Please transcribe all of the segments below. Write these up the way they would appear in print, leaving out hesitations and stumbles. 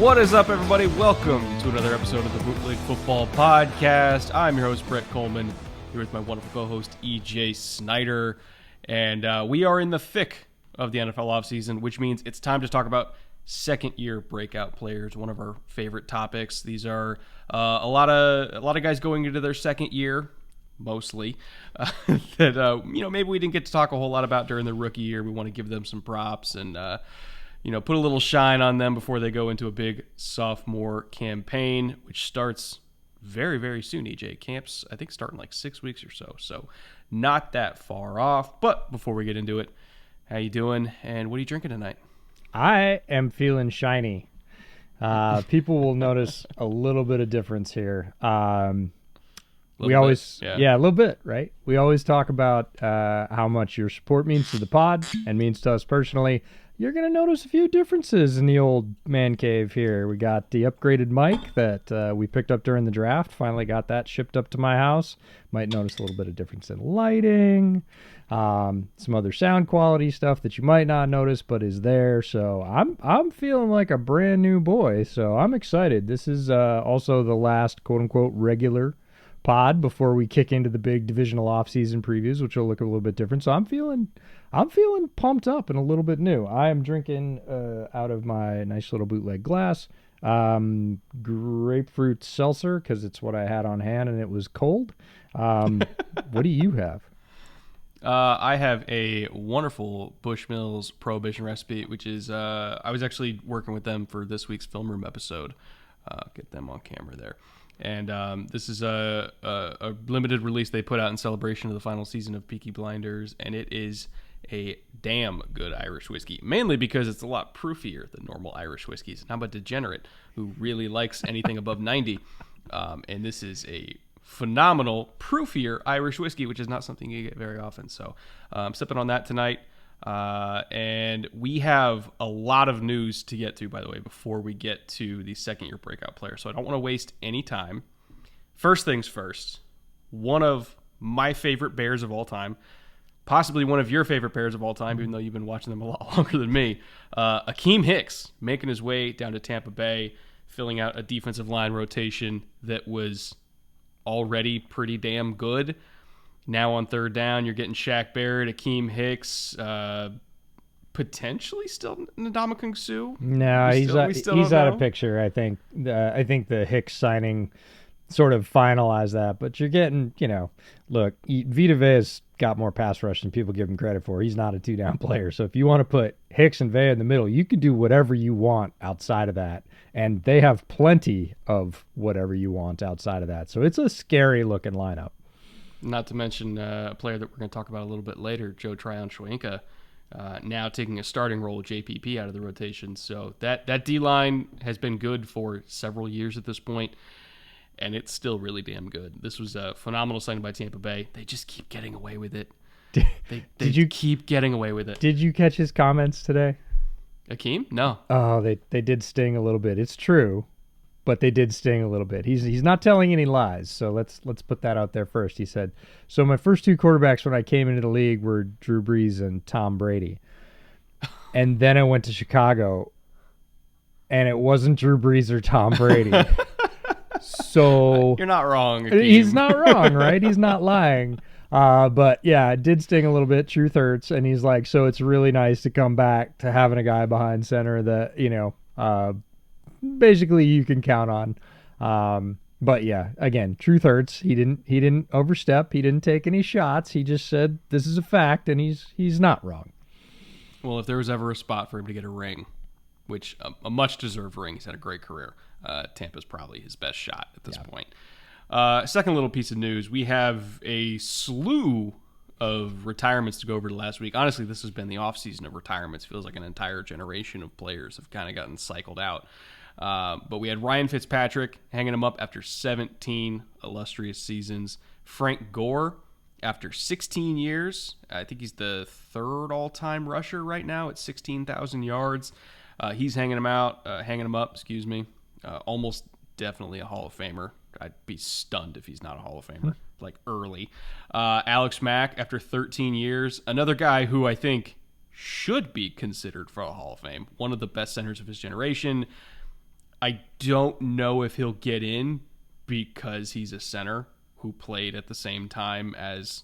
What is up, everybody? Welcome to another episode of the Bootleg Football Podcast. I'm your host, Brett Coleman, here with my wonderful co-host, EJ Snyder. And we are in the thick of the NFL offseason, which means it's time to talk about second-year breakout players, one of our favorite topics. These are a lot of guys going into their second year, mostly, that maybe we didn't get to talk a whole lot about during the rookie year. We want to give them some props and put a little shine on them before they go into a big sophomore campaign, which starts very, very soon, EJ. Camps, I think, start in like 6 weeks or so. So not that far off. But before we get into it, how you doing? And what are you drinking tonight? I am feeling shiny. People will notice a little bit of difference here. A little bit, right? We always talk about how much your support means to the pod and means to us personally. You're going to notice a few differences in the old man cave here. We got the upgraded mic that we picked up during the draft. Finally got that shipped up to my house. Might notice a little bit of difference in lighting. Some other sound quality stuff that you might not notice but is there. So I'm feeling like a brand new boy. So I'm excited. This is also the last quote-unquote regular pod before we kick into the big divisional offseason previews, which will look a little bit different. So I'm feeling pumped up and a little bit new. I am drinking out of my nice little bootleg glass grapefruit seltzer because it's what I had on hand and it was cold. What do you have? I have a wonderful Bushmills Prohibition recipe, which is I was actually working with them for this week's Film Room episode. Get them on camera there. And this is a limited release they put out in celebration of the final season of Peaky Blinders, and it is a damn good Irish whiskey, mainly because it's a lot proofier than normal Irish whiskeys. And I'm a degenerate who really likes anything above 90, and this is a phenomenal, proofier Irish whiskey, which is not something you get very often. So I'm sipping on that tonight. And we have a lot of news to get to, by the way, before we get to the second-year breakout player. So I don't want to waste any time. First things first, one of my favorite Bears of all time, possibly one of your favorite Bears of all time, even though you've been watching them a lot longer than me, Akeem Hicks making his way down to Tampa Bay, filling out a defensive line rotation that was already pretty damn good. Now on third down, you're getting Shaq Barrett, Akeem Hicks, potentially still Ndamukong Suh. No, he's out of picture. I think the Hicks signing sort of finalized that. But you're getting, look, Vita Vea's got more pass rush than people give him credit for. He's not a two-down player. So if you want to put Hicks and Vea in the middle, you can do whatever you want outside of that. And they have plenty of whatever you want outside of that. So it's a scary-looking lineup. Not to mention a player that we're going to talk about a little bit later, Joe Tryon-Shoyinka, now taking a starting role with JPP out of the rotation. So that D-line has been good for several years at this point, and it's still really damn good. This was a phenomenal signing by Tampa Bay. They just keep getting away with it. They keep getting away with it. Did you catch his comments today? Akeem? No. Oh, they did sting a little bit. It's true. But they did sting a little bit. He's not telling any lies, so let's put that out there first. He said, so my first two quarterbacks when I came into the league were Drew Brees and Tom Brady. And then I went to Chicago, and it wasn't Drew Brees or Tom Brady. So you're not wrong, Akeem. He's not wrong, right? He's not lying. But yeah, it did sting a little bit. Truth hurts. And he's like, so it's really nice to come back to having a guy behind center that, basically you can count on. But yeah, again, truth hurts. He didn't overstep. He didn't take any shots. He just said this is a fact, and he's not wrong. Well, if there was ever a spot for him to get a ring, which a much deserved ring, he's had a great career. Tampa's probably his best shot at this point. Second little piece of news, we have a slew of retirements to go over to last week. Honestly, this has been the offseason of retirements. Feels like an entire generation of players have kind of gotten cycled out. But we had Ryan Fitzpatrick hanging him up after 17 illustrious seasons. Frank Gore, after 16 years, I think he's the third all-time rusher right now at 16,000 yards. He's hanging him up. Almost definitely a Hall of Famer. I'd be stunned if he's not a Hall of Famer, like early. Alex Mack, after 13 years, another guy who I think should be considered for a Hall of Fame. One of the best centers of his generation. I don't know if he'll get in because he's a center who played at the same time as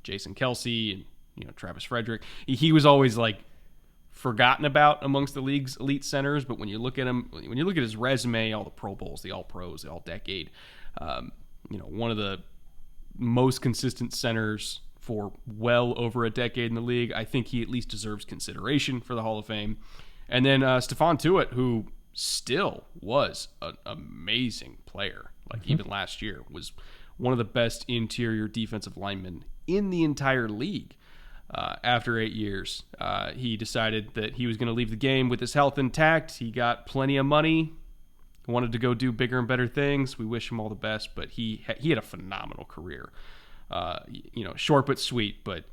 Jason Kelsey and Travis Frederick. He was always like forgotten about amongst the league's elite centers, but when you look at him, when you look at his resume, all the Pro Bowls, the All Pros, the All Decade, one of the most consistent centers for well over a decade in the league. I think he at least deserves consideration for the Hall of Fame. And then Stephon Tuitt, who still was an amazing player, like even last year, was one of the best interior defensive linemen in the entire league. After 8 years, he decided that he was going to leave the game with his health intact. He got plenty of money, wanted to go do bigger and better things. We wish him all the best, but he had a phenomenal career. Short but sweet, but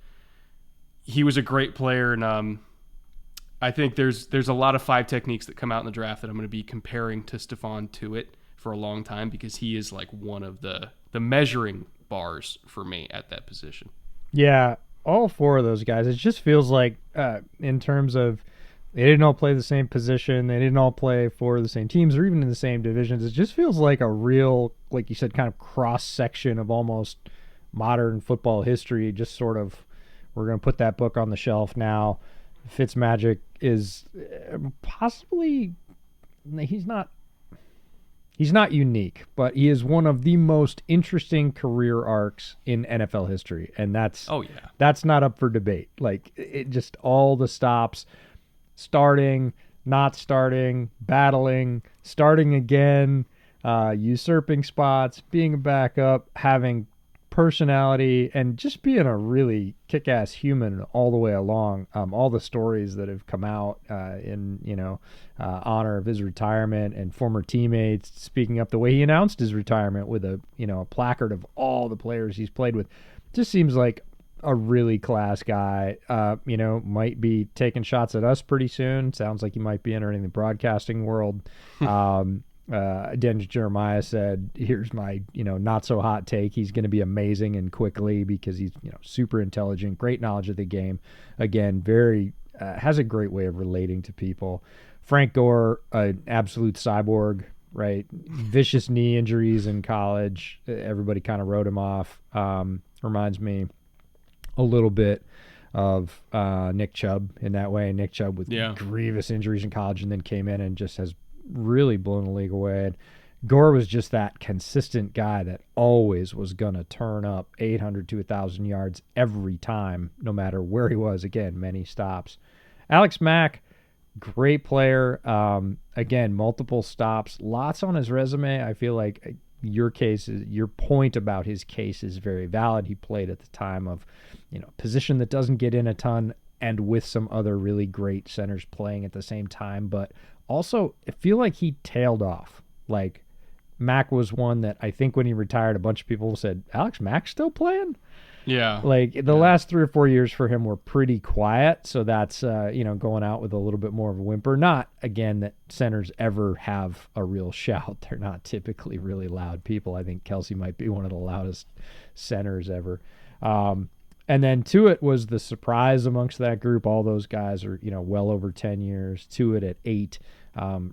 he was a great player, and I think there's a lot of 5 techniques that come out in the draft that I'm going to be comparing to Stephon Tuitt for a long time, because he is like one of the measuring bars for me at that position. Yeah, all 4 of those guys. It just feels like in terms of they didn't all play the same position, they didn't all play for the same teams or even in the same divisions. It just feels like a real, like you said, kind of cross-section of almost modern football history. Just sort of, we're going to put that book on the shelf now. Fitzmagic is possibly, he's not unique, but he is one of the most interesting career arcs in NFL history, and that's not up for debate. Like, it just, all the stops, starting, not starting, battling, starting again, usurping spots, being a backup, having personality, and just being a really kick-ass human all the way along. All the stories that have come out in honor of his retirement, and former teammates speaking up, the way he announced his retirement with a placard of all the players he's played with, just seems like a really class guy. Might be taking shots at us pretty soon. Sounds like he might be entering the broadcasting world. Dennis Jeremiah said, here's my, not so hot take. He's going to be amazing and quickly, because he's, super intelligent, great knowledge of the game. Again, very, has a great way of relating to people. Frank Gore, an absolute cyborg, right? Vicious knee injuries in college. Everybody kind of wrote him off. Reminds me a little bit of Nick Chubb in that way. Nick Chubb with grievous injuries in college, and then came in and just has really blown the league away. And Gore was just that consistent guy that always was going to turn up 800 to 1,000 yards every time, no matter where he was. Again, many stops. Alex Mack, great player. Again, multiple stops, lots on his resume. I feel like your point about his case is very valid. He played at the time of, position that doesn't get in a ton, and with some other really great centers playing at the same time, but also, I feel like he tailed off. Like, Mack was one that I think when he retired, a bunch of people said, Alex Mack's still playing? Yeah. Like, the last 3 or 4 years for him were pretty quiet, so that's, going out with a little bit more of a whimper. Not, again, that centers ever have a real shout. They're not typically really loud people. I think Kelsey might be one of the loudest centers ever. And then Tuitt was the surprise amongst that group. All those guys are, well over 10 years. Tuitt at 8.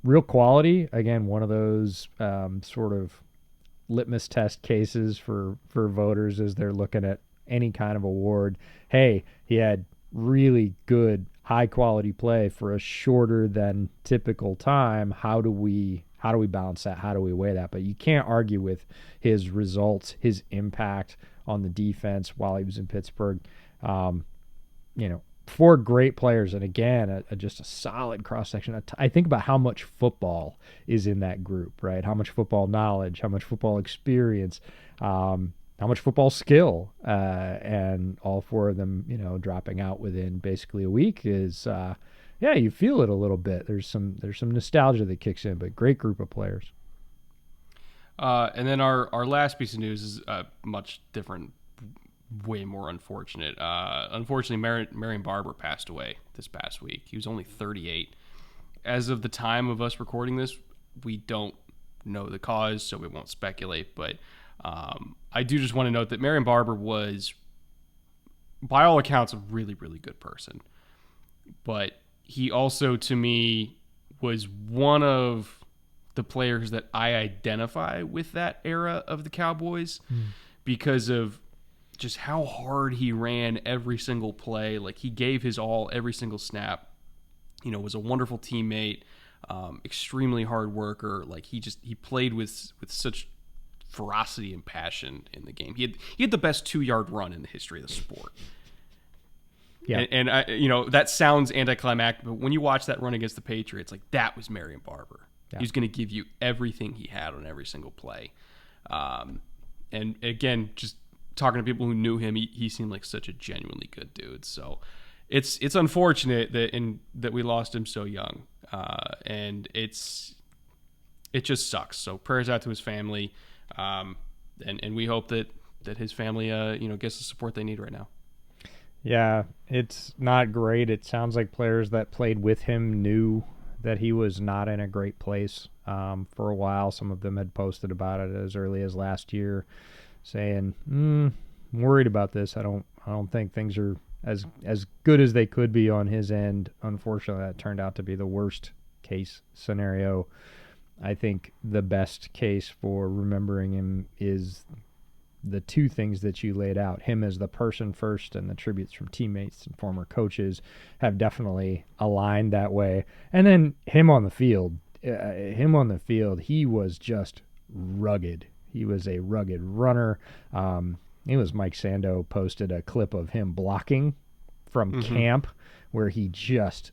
Real quality. Again, one of those sort of litmus test cases for voters as they're looking at any kind of award. Hey, he had really good, high-quality play for a shorter than typical time. How do we balance that? How do we weigh that? But you can't argue with his results, his impact on the defense while he was in Pittsburgh. 4 great players, and again, just a solid cross-section. I think about how much football is in that group, right? How much football knowledge, how much football experience, how much football skill, and all 4 of them, dropping out within basically a week is, you feel it a little bit. There's some nostalgia that kicks in, but great group of players. And then our last piece of news is much different, way more unfortunate. Unfortunately, Marion Barber passed away this past week. He was only 38. As of the time of us recording this, we don't know the cause, so we won't speculate. But I do just want to note that Marion Barber was, by all accounts, a really, really good person. But he also, to me, was one of the players that I identify with that era of the Cowboys because of just how hard he ran every single play. Like, he gave his all every single snap. Was a wonderful teammate, extremely hard worker. Like, he played with such ferocity and passion in the game. He had the best 2-yard run in the history of the sport. Yeah. And I, that sounds anticlimactic, but when you watch that run against the Patriots, like, that was Marion Barber. Yeah. He was going to give you everything he had on every single play. And again, just talking to people who knew him, he seemed like such a genuinely good dude. So it's unfortunate that we lost him so young. And it just sucks. So prayers out to his family. And we hope that his family, gets the support they need right now. Yeah, it's not great. It sounds like players that played with him knew that he was not in a great place for a while. Some of them had posted about it as early as last year, saying, I'm worried about this. I don't think things are as good as they could be on his end. Unfortunately, that turned out to be the worst case scenario. I think the best case for remembering him is the two things that you laid out. Him as the person first, and the tributes from teammates and former coaches have definitely aligned that way. And then him on the field, he was just rugged. He was a rugged runner. It was Mike Sando posted a clip of him blocking from camp where he just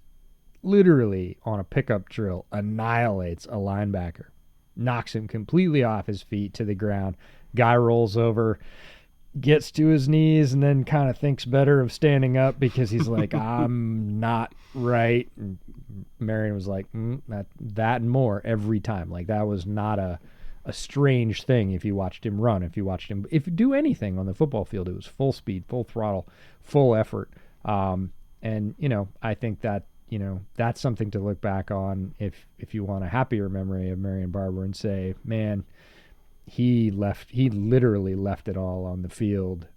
literally on a pickup drill annihilates a linebacker, knocks him completely off his feet to the ground. Guy rolls over, gets to his knees, and then kind of thinks better of standing up because he's like, I'm not right. And Marion was like, that and more every time. Like, that was not a strange thing if you watched him run, if you do anything on the football field. It was full speed, full throttle, full effort. And, I think that, that's something to look back on if you want a happier memory of Marion Barber and say, man, he literally left it all on the field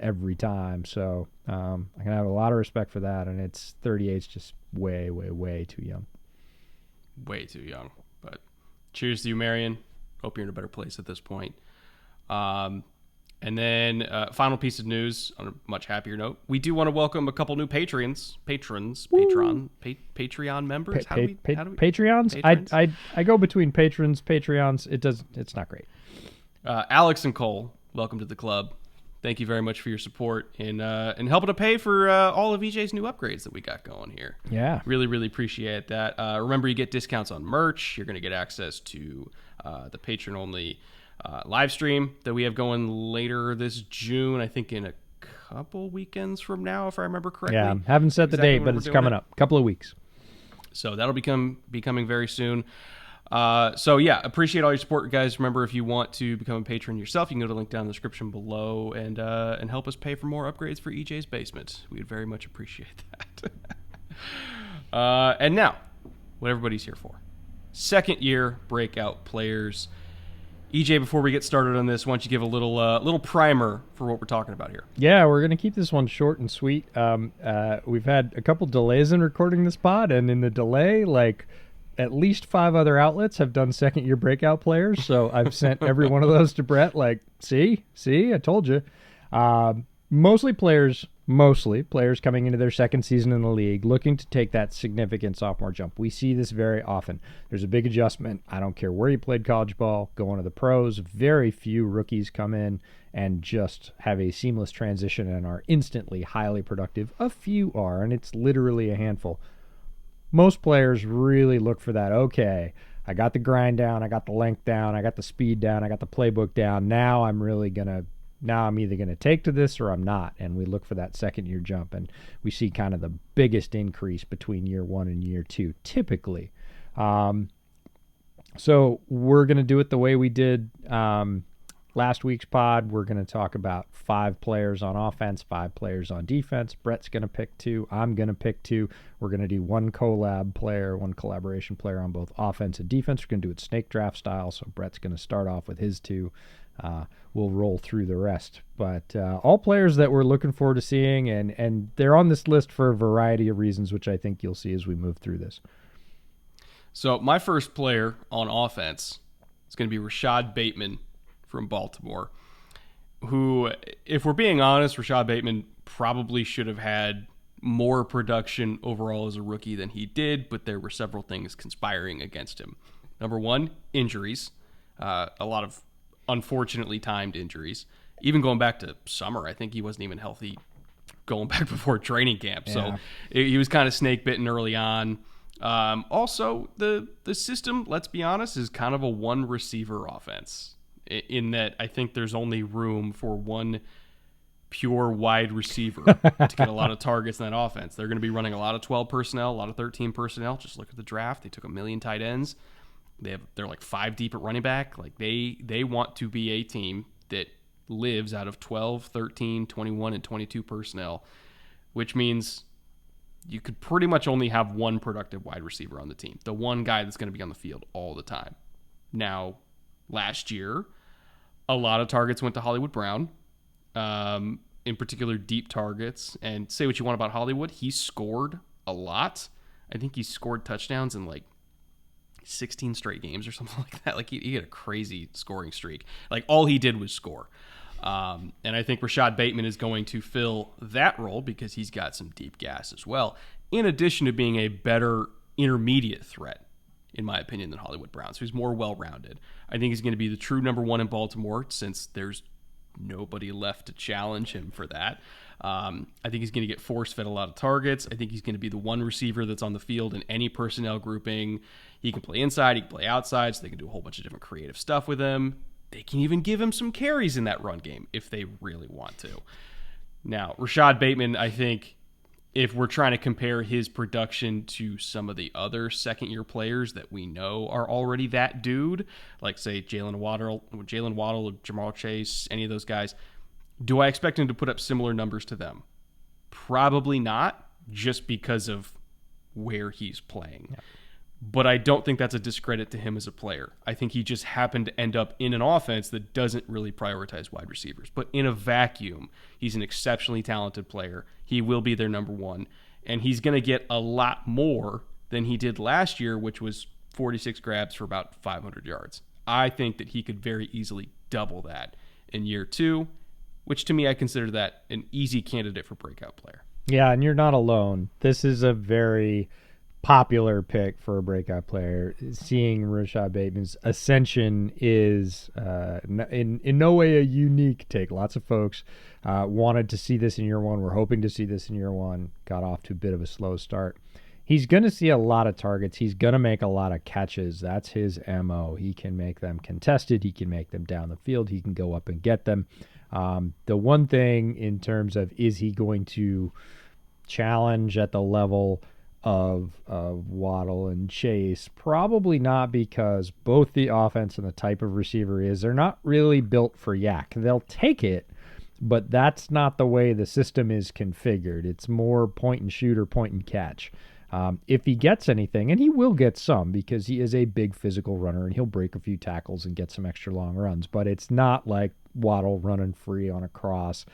every time. So I can have a lot of respect for that, and 38 is just way, way, way too young. Way too young. But cheers to you, Marion. Hope you're in a better place at this point. And then final piece of news on a much happier note. We do want to welcome a couple new patrons, Patreon members. How do we Patreons? Patrons? I go between patrons, Patreons. It's not great. Alex and Cole, welcome to the club. Thank you very much for your support in helping to pay for all of EJ's new upgrades that we got going here. Yeah. Really, really appreciate that. Remember, you get discounts on merch. You're going to get access to the patron-only live stream that we have going later this June, I think in a couple weekends from now, if I remember correctly. Yeah, haven't set the date, but it's coming up. A couple of weeks. So that'll be coming very soon. So yeah, appreciate all your support, guys. Remember, if you want to become a patron yourself, you can go to the link down in the description below and help us pay for more upgrades for EJ's basement. We'd very much appreciate that. And now, what everybody's here for. Second year breakout players. EJ, before we get started on this, why don't you give a little primer for what we're talking about here? Yeah, we're going to keep this one short and sweet. We've had a couple delays in recording this pod, and in the delay, at least 5 other outlets have done second-year breakout players, so I've sent every one of those to Brett, see, I told you. Mostly players coming into their second season in the league, looking to take that significant sophomore jump. We see this very often. There's a big adjustment. I don't care where you played college ball, going to the pros. Very few rookies come in and just have a seamless transition and are instantly highly productive. A few are, and it's literally a handful. Most players really look for that. Okay, I got the grind down, I got the length down, I got the speed down, I got the playbook down. Now I'm either going to take to this or I'm not. And we look for that second year jump. And we see kind of the biggest increase between year 1 and year 2, typically. So we're going to do it the way we did last week's pod. We're going to talk about 5 players on offense, 5 players on defense. Brett's going to pick 2. I'm going to pick 2. We're going to do one collaboration player on both offense and defense. We're going to do it snake draft style. So Brett's going to start off with his 2. We'll roll through the rest. But all players that we're looking forward to seeing, and they're on this list for a variety of reasons, which I think you'll see as we move through this. So my first player on offense is going to be Rashad Bateman from Baltimore, who, if we're being honest, Rashad Bateman probably should have had more production overall as a rookie than he did, but there were several things conspiring against him. Number one, injuries. A lot of unfortunately timed injuries. Even going back to summer, I think he wasn't even healthy going back before training camp. Yeah. So he was kind of snake bitten early on. Also, the system, let's be honest, is kind of a one receiver offense, in that I think there's only room for one pure wide receiver to get a lot of targets in that offense. They're going to be running a lot of 12 personnel, a lot of 13 personnel. Just look at the draft. They took 1 million tight ends. They're like 5 deep at running back. Like they want to be a team that lives out of 12, 13, 21, and 22 personnel, which means you could pretty much only have one productive wide receiver on the team, the one guy that's going to be on the field all the time. Now, last year, a lot of targets went to Hollywood Brown, in particular deep targets. And say what you want about Hollywood, he scored a lot. I think he scored touchdowns in like 16 straight games or something like that. Like he had a crazy scoring streak. Like all he did was score. And I think Rashad Bateman is going to fill that role because he's got some deep gas as well, in addition to being a better intermediate threat, in my opinion, than Hollywood Brown. So he's more well-rounded. I think he's going to be the true number one in Baltimore, since there's nobody left to challenge him for that. I think he's going to get force-fed a lot of targets. I think he's going to be the one receiver that's on the field in any personnel grouping. He can play inside, he can play outside, so they can do a whole bunch of different creative stuff with him. They can even give him some carries in that run game if they really want to. Now, Rashad Bateman, I think, if we're trying to compare his production to some of the other second-year players that we know are already that dude, like, say, Jalen Waddle, or Jamar Chase, any of those guys, do I expect him to put up similar numbers to them? Probably not, just because of where he's playing. Yeah. But I don't think that's a discredit to him as a player. I think he just happened to end up in an offense that doesn't really prioritize wide receivers. But in a vacuum, he's an exceptionally talented player. He will be their number one. And he's going to get a lot more than he did last year, which was 46 grabs for about 500 yards. I think that he could very easily double that in year 2, which to me, I consider that an easy candidate for breakout player. Yeah, and you're not alone. This is a very popular pick for a breakout player. Seeing Rashad Bateman's ascension is in no way a unique take. Lots of folks wanted to see this in year 1. We're hoping to see this in year 1. Got off to a bit of a slow start. He's going to see a lot of targets. He's going to make a lot of catches. That's his MO. He can make them contested. He can make them down the field. He can go up and get them. The one thing in terms of, is he going to challenge at the level of Waddle and Chase? Probably not, because both the offense and the type of receiver they're not really built for yak. They'll take it, but that's not the way the system is configured. It's more point and shoot or point and catch. If he gets anything, and he will get some because he is a big physical runner and he'll break a few tackles and get some extra long runs, but it's not like Waddle running free on a cross.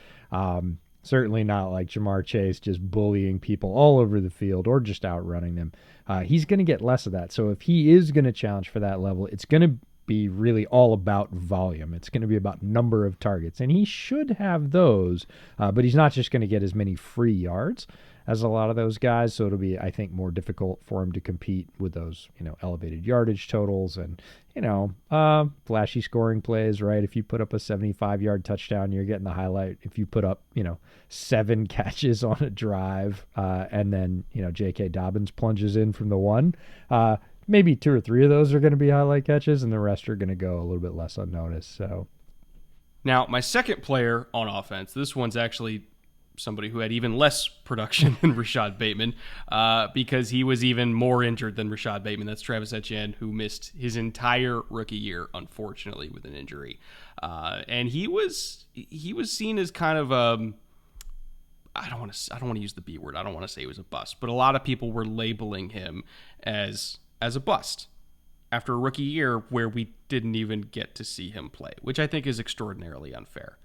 Certainly not like Jamar Chase just bullying people all over the field or just outrunning them. He's going to get less of that. So if he is going to challenge for that level, it's going to be really all about volume. It's going to be about number of targets, and he should have those, but he's not just going to get as many free yards as a lot of those guys. So it'll be, I think, more difficult for him to compete with those, elevated yardage totals and, flashy scoring plays, right? If you put up a 75-yard touchdown, you're getting the highlight. If you put up, 7 catches on a drive, and then, J.K. Dobbins plunges in from the 1, maybe 2 or 3 of those are going to be highlight catches, and the rest are going to go a little bit less unnoticed. So, now, my second player on offense, this one's actually somebody who had even less production than Rashad Bateman, because he was even more injured than Rashad Bateman. That's Travis Etienne, who missed his entire rookie year, unfortunately, with an injury. And he was seen as kind of I don't want to use the B word. I don't want to say he was a bust, but a lot of people were labeling him as a bust after a rookie year where we didn't even get to see him play, which I think is extraordinarily unfair.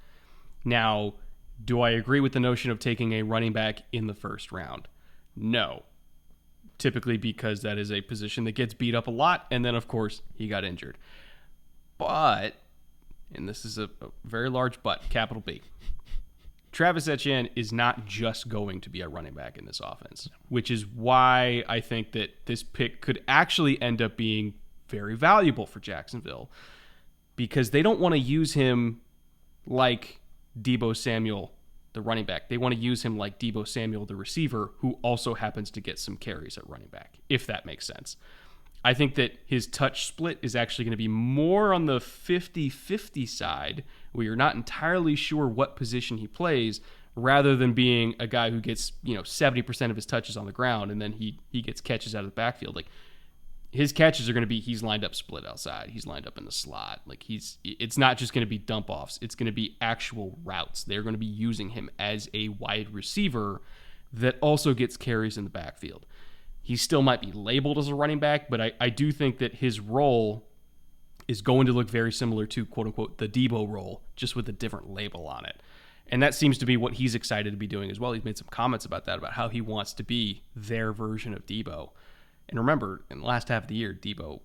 Now, do I agree with the notion of taking a running back in the first round? No. typically because that is a position that gets beat up a lot. And then, of course, he got injured. But, and this is a very large but, capital B, Travis Etienne is not just going to be a running back in this offense, which is why I think that this pick could actually end up being very valuable for Jacksonville, because they don't want to use him like Deebo Samuel, the running back. They want to use him like Deebo Samuel, the receiver, who also happens to get some carries at running back, if that makes sense. I think that his touch split is actually going to be more on the 50-50 side, where you're not entirely sure what position he plays, rather than being a guy who gets 70% of his touches on the ground and then he gets catches out of the backfield. Like, his catches are going to be, he's lined up split outside, he's lined up in the slot. Like, it's not just going to be dump offs, it's going to be actual routes. They're going to be using him as a wide receiver that also gets carries in the backfield. He still might be labeled as a running back, but I do think that his role is going to look very similar to, quote-unquote, the Deebo role, just with a different label on it. And that seems to be what he's excited to be doing as well. He's made some comments about that, about how he wants to be their version of Deebo. And remember, in the last half of the year, Deebo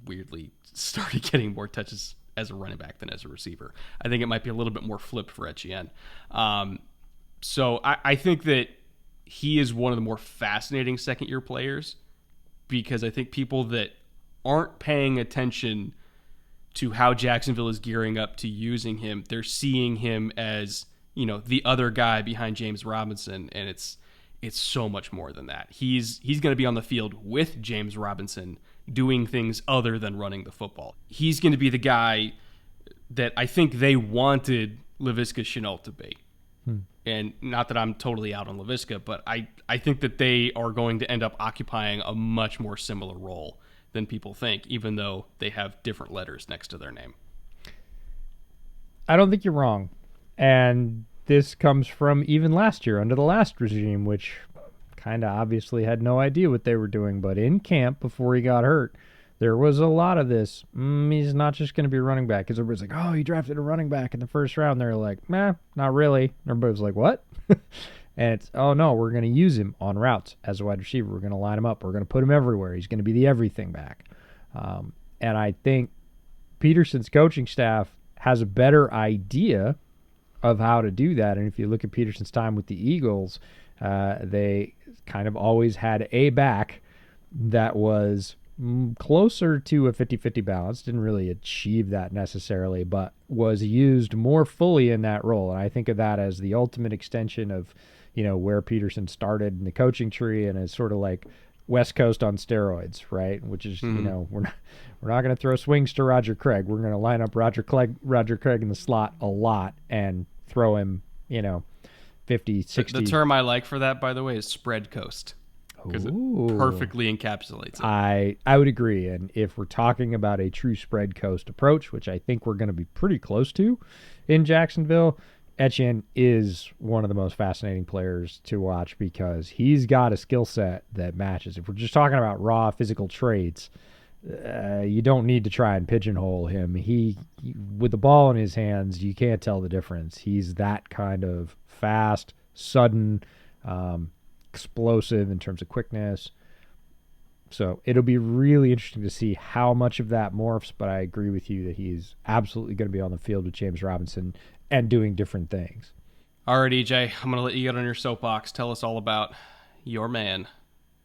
weirdly started getting more touches as a running back than as a receiver. I think it might be a little bit more flipped for Etienne. So I think that he is one of the more fascinating second-year players, because I think people that aren't paying attention to how Jacksonville is gearing up to using him, they're seeing him as, the other guy behind James Robinson, and it's so much more than that. He's going to be on the field with James Robinson doing things other than running the football. He's going to be the guy that I think they wanted Laviska Shenault to be. And not that I'm totally out on Laviska, but I think that they are going to end up occupying a much more similar role than people think, even though they have different letters next to their name. I don't think you're wrong. And this comes from even last year under the last regime, which kind of obviously had no idea what they were doing. But in camp, before he got hurt, there was a lot of this. He's not just going to be a running back. Because everybody's like, oh, he drafted a running back in the first round. They're like, nah, not really. Everybody was like, what? And it's, oh, no, we're going to use him on routes as a wide receiver. We're going to line him up. We're going to put him everywhere. He's going to be the everything back. And I think Peterson's coaching staff has a better idea of how to do that. And if you look at Peterson's time with the Eagles, they kind of always had a back that was closer to a 50-50 balance. Didn't really achieve that necessarily, but was used more fully in that role. And I think of that as the ultimate extension of, where Peterson started in the coaching tree, and is sort of like West Coast on steroids, right? Which is, we're not going to throw swings to Roger Craig. We're going to line up Roger Craig in the slot a lot and throw him, 50, 60. The term I like for that, by the way, is spread coast, because it perfectly encapsulates it. I would agree. And if we're talking about a true spread coast approach, which I think we're going to be pretty close to in Jacksonville, Etienne is one of the most fascinating players to watch, because he's got a skill set that matches. If we're just talking about raw physical traits, you don't need to try and pigeonhole him. He, with the ball in his hands, you can't tell the difference. He's that kind of fast, sudden, explosive in terms of quickness. So it'll be really interesting to see how much of that morphs, but I agree with you that he's absolutely going to be on the field with James Robinson and doing different things. All right, EJ, I'm going to let you get on your soapbox. Tell us all about your man,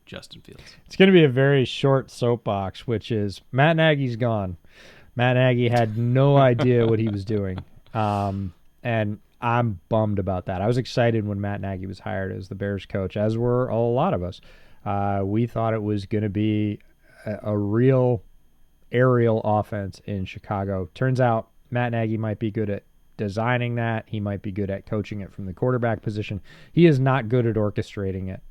Justin Fields. It's going to be a very short soapbox, which is Matt Nagy's gone. Matt Nagy had no idea what he was doing. And I'm bummed about that. I was excited when Matt Nagy was hired as the Bears coach, as were a lot of us. We thought it was going to be a real aerial offense in Chicago. Turns out Matt Nagy might be good at designing that. He might be good at coaching it from the quarterback position. He is not good at orchestrating it.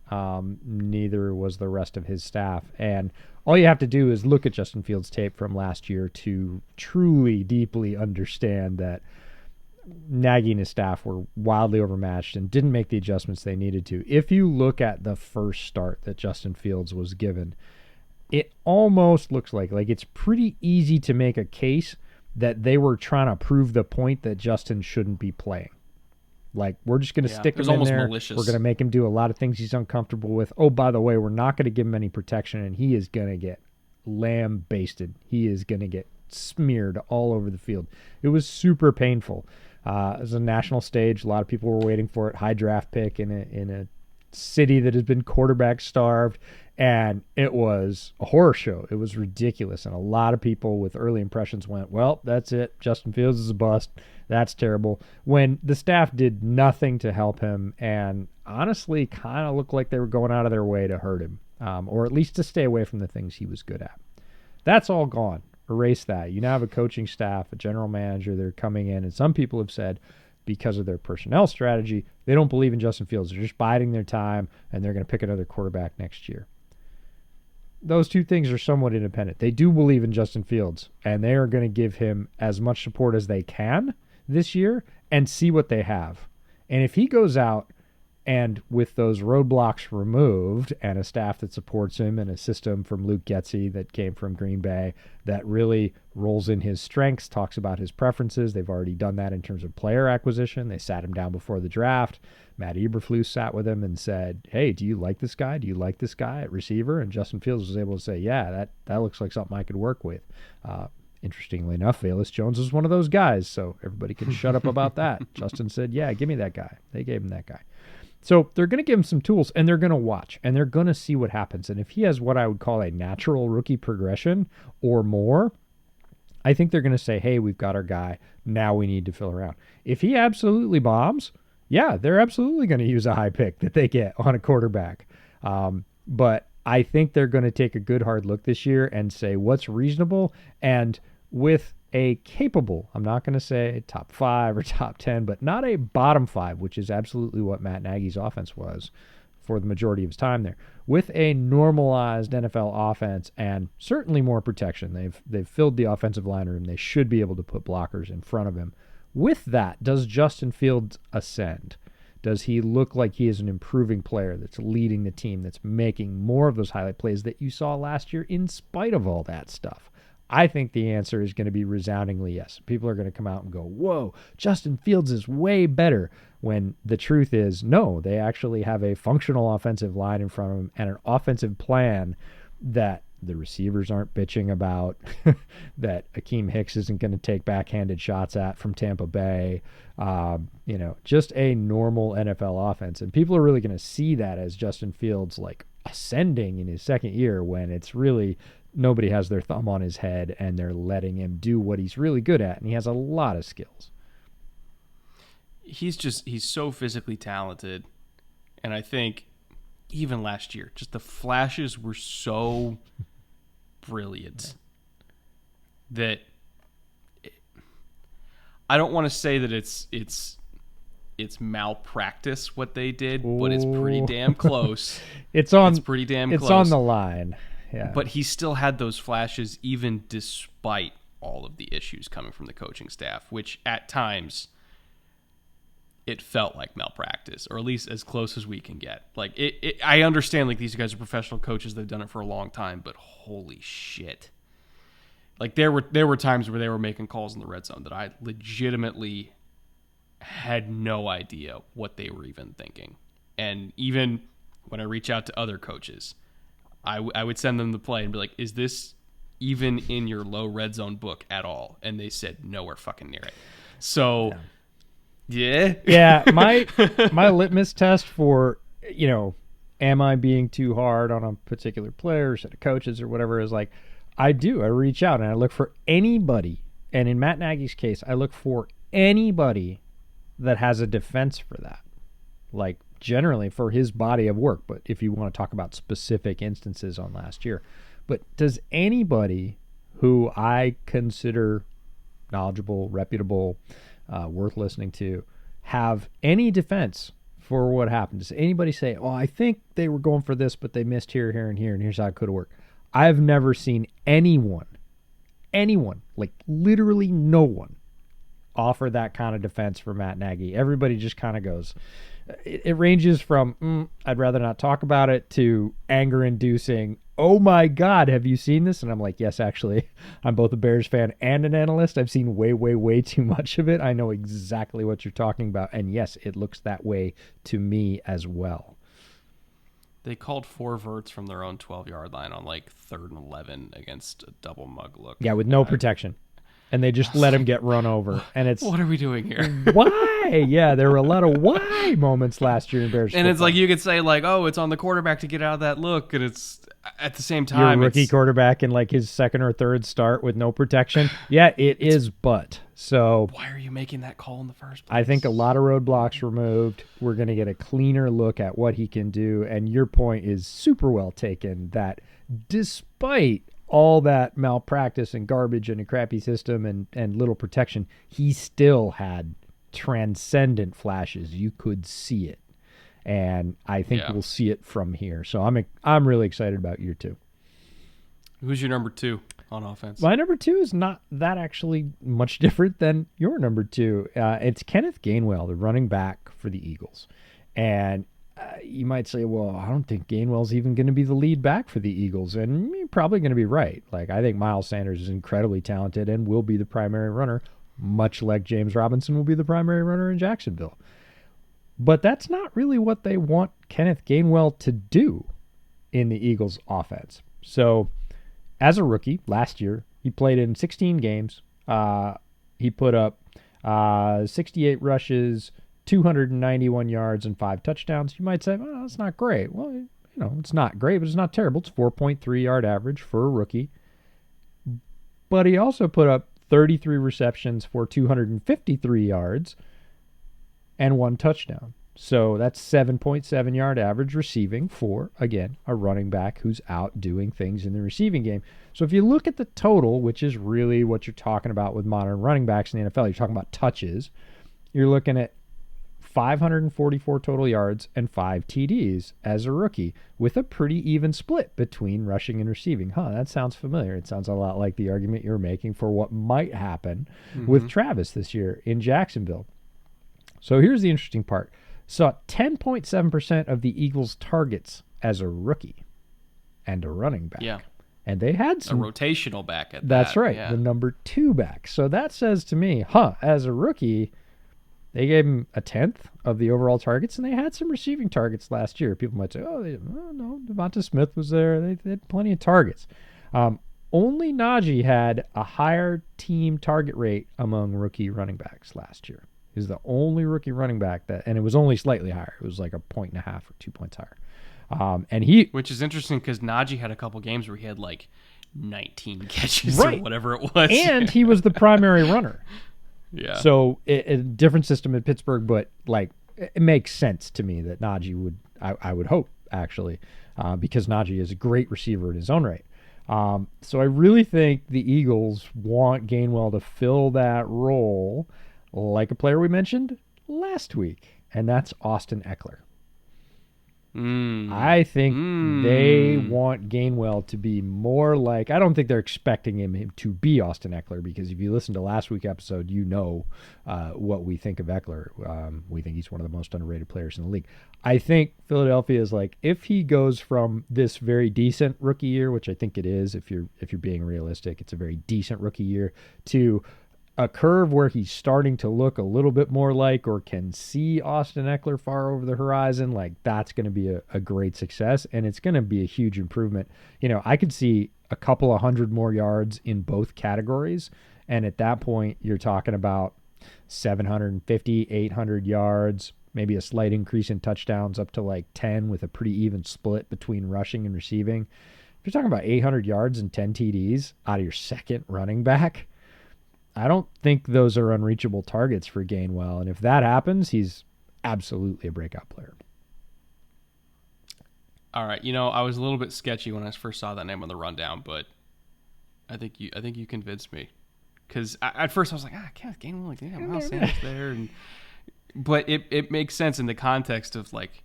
Neither was the rest of his staff. And all you have to do is look at Justin Fields' tape from last year to truly, deeply understand that Nagy and his staff were wildly overmatched and didn't make the adjustments they needed to. If you look at the first start that Justin Fields was given, it almost looks like it's pretty easy to make a case that they were trying to prove the point that Justin shouldn't be playing. Like, we're just going to stick him in almost there. malicious. We're going to make him do a lot of things he's uncomfortable with. Oh, by the way, we're not going to give him any protection, and he is going to get lambasted. He is going to get smeared all over the field. It was super painful. It was a national stage. A lot of people were waiting for it. High draft pick in a city that has been quarterback starved, and it was a horror show. It was ridiculous, and a lot of people with early impressions went, well, that's it. Justin Fields is a bust. That's terrible. When the staff did nothing to help him and honestly kind of looked like they were going out of their way to hurt him, or at least to stay away from the things he was good at. That's all gone. Erase that. You now have a coaching staff, a general manager. They're coming in, and some people have said because of their personnel strategy, they don't believe in Justin Fields. They're just biding their time, and they're going to pick another quarterback next year. Those two things are somewhat independent. They do believe in Justin Fields, and they are going to give him as much support as they can this year and see what they have. And if he goes out and with those roadblocks removed and a staff that supports him and a system from Luke Getsy that came from Green Bay that really rolls in his strengths, talks about his preferences. They've already done that in terms of player acquisition. They sat him down before the draft. Matt Eberflus sat with him and said, hey, do you like this guy? Do you like this guy at receiver? And Justin Fields was able to say, yeah, that looks like something I could work with. Interestingly enough, Velus Jones was one of those guys, so everybody can shut up about that. Justin said, yeah, give me that guy. They gave him that guy. So they're going to give him some tools, and they're going to watch, and they're going to see what happens. And if he has what I would call a natural rookie progression or more, I think they're going to say, hey, we've got our guy. Now we need to fill around. If he absolutely bombs, yeah, they're absolutely going to use a high pick that they get on a quarterback. But I think they're going to take a good hard look this year and say what's reasonable, and with a capable, I'm not going to say top 5 or top 10, but not a bottom 5, which is absolutely what Matt Nagy's offense was for the majority of his time there. With a normalized NFL offense and certainly more protection, they've filled the offensive line room. They should be able to put blockers in front of him. With that, does Justin Fields ascend? Does he look like he is an improving player that's leading the team, that's making more of those highlight plays that you saw last year in spite of all that stuff? I think the answer is going to be resoundingly yes. People are going to come out and go, whoa, Justin Fields is way better, when the truth is no, they actually have a functional offensive line in front of them and an offensive plan that the receivers aren't bitching about, that Akeem Hicks isn't going to take backhanded shots at from Tampa Bay, just a normal NFL offense. And people are really going to see that as Justin Fields like ascending in his second year, when it's really nobody has their thumb on his head and they're letting him do what he's really good at. And he has a lot of skills. He's so physically talented. And I think even last year, just the flashes were so brilliant that I don't want to say that it's malpractice what they did, but it's pretty damn close. It's pretty damn close. It's on the line. Yeah. But he still had those flashes even despite all of the issues coming from the coaching staff, which at times it felt like malpractice, or at least as close as we can get. Like I understand like these guys are professional coaches. They've done it for a long time, but holy shit. Like there were times where they were making calls in the red zone that I legitimately had no idea what they were even thinking. And even when I reach out to other coaches, I would send them the play and be like, is this even in your low red zone book at all? And they said, nowhere fucking near it. So, yeah. Yeah, my litmus test for, am I being too hard on a particular player or set of coaches or whatever is like, I reach out and I look for anybody. And in Matt Nagy's case, I look for anybody that has a defense for that. Like, generally for his body of work, but if you want to talk about specific instances on last year. But does anybody who I consider knowledgeable, reputable, worth listening to, have any defense for what happened? Does anybody say, oh, I think they were going for this, but they missed here, here, and here, and here's how it could have worked? I've never seen anyone, like literally no one, offer that kind of defense for Matt Nagy. Everybody just kind of goes, it ranges from I'd rather not talk about it to anger-inducing. oh my God, have you seen this? And I'm like, yes, actually, I'm both a Bears fan and an analyst. I've seen way, way, way too much of it. I know exactly what you're talking about. And yes, it looks that way to me as well. They called 4 verts from their own 12-yard line on like 3rd and 11 against a double mug look. Yeah, with no protection. And they just let him get run over. And it's, what are we doing here? Why? Yeah, there were a lot of why moments last year in Bears And football. it's like you could say like, oh, it's on the quarterback to get out of that look, and it's at the same Your time rookie it's, quarterback in like his second or third start with no protection. Yeah, it is, but so why are you making that call in the first place? I think a lot of roadblocks removed. We're going to get a cleaner look at what he can do. And your point is super well taken that despite all that malpractice and garbage and a crappy system and little protection, he still had transcendent flashes. You could see it. And I think we'll see it from here. So I'm really excited about year 2. Who's your number 2 on offense? My number 2 is not that actually much different than your number 2. It's Kenneth Gainwell, the running back for the Eagles. And you might say, well, I don't think Gainwell's even going to be the lead back for the Eagles. And you're probably going to be right. Like, I think Miles Sanders is incredibly talented and will be the primary runner, much like James Robinson will be the primary runner in Jacksonville. But that's not really what they want Kenneth Gainwell to do in the Eagles offense. So as a rookie last year, he played in 16 games. He put up 68 rushes, 291 yards, and 5 touchdowns. You might say, well, that's not great. Well, it's not great, but it's not terrible. It's 4.3 yard average for a rookie. But he also put up 33 receptions for 253 yards and 1 touchdown. So that's 7.7 yard average receiving for, again, a running back who's out doing things in the receiving game. So if you look at the total, which is really what you're talking about with modern running backs in the NFL, you're talking about touches, you're looking at 544 total yards and 5 TDs as a rookie with a pretty even split between rushing and receiving. That sounds familiar. It sounds a lot like the argument you're making for what might happen with Travis this year in Jacksonville. So here's the interesting part. Saw 10.7% of the Eagles' targets as a rookie and a running back. Yeah. And they had some... A rotational back at that. That's right. Yeah. The number 2 back. So that says to me, as a rookie, they gave him a 10th of the overall targets, and they had some receiving targets last year. People might say, no, Devonta Smith was there. They had plenty of targets. Only Najee had a higher team target rate among rookie running backs last year. He's the only rookie running back and it was only slightly higher. It was like 1.5 or 2 points higher. Which is interesting because Najee had a couple games where he had like 19 catches right. or whatever it was. And he was the primary runner. Yeah. So a different system in Pittsburgh, but like it makes sense to me that Najee would, I would hope actually, because Najee is a great receiver in his own right. So I really think the Eagles want Gainwell to fill that role like a player we mentioned last week, and that's Austin Eckler. I think they want Gainwell to be more like, I don't think they're expecting him to be Austin Eckler, because if you listen to last week's episode, you know what we think of Eckler. We think he's one of the most underrated players in the league. I think Philadelphia is like, if he goes from this very decent rookie year, which I think it is, if you're being realistic, it's a very decent rookie year, to a curve where he's starting to look a little bit more like, or can see Austin Eckler far over the horizon, like that's going to be a great success, and it's going to be a huge improvement. I could see a couple of 100 more yards in both categories, and at that point you're talking about 750, 800 yards, maybe a slight increase in touchdowns up to like 10 with a pretty even split between rushing and receiving. If you're talking about 800 yards and 10 TDs out of your second running back, I don't think those are unreachable targets for Gainwell. And if that happens, he's absolutely a breakout player. All right. I was a little bit sketchy when I first saw that name on the rundown, but I think you convinced me. Because at first I was like, Kenneth Gainwell, like, yeah, Miles Sanders there. But it makes sense in the context of, like,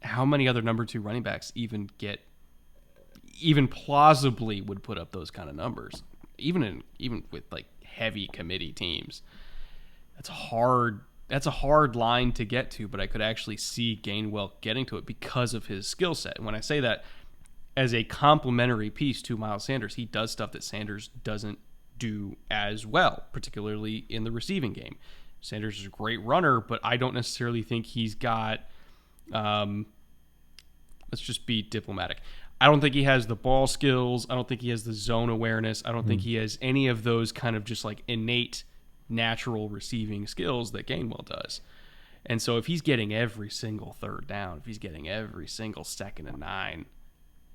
how many other number 2 running backs even plausibly would put up those kind of numbers. Even with like heavy committee teams, that's a hard line to get to, but I could actually see Gainwell getting to it because of his skill set. And when I say that, as a complementary piece to Miles Sanders. He does stuff that Sanders doesn't do as well, particularly in the receiving game. Sanders is a great runner, but I don't necessarily think he's got, let's just be diplomatic. I don't think he has the ball skills. I don't think he has the zone awareness. I don't think he has any of those kind of just like innate, natural receiving skills that Gainwell does. And so if he's getting every single third down, if he's getting every single 2nd and 9,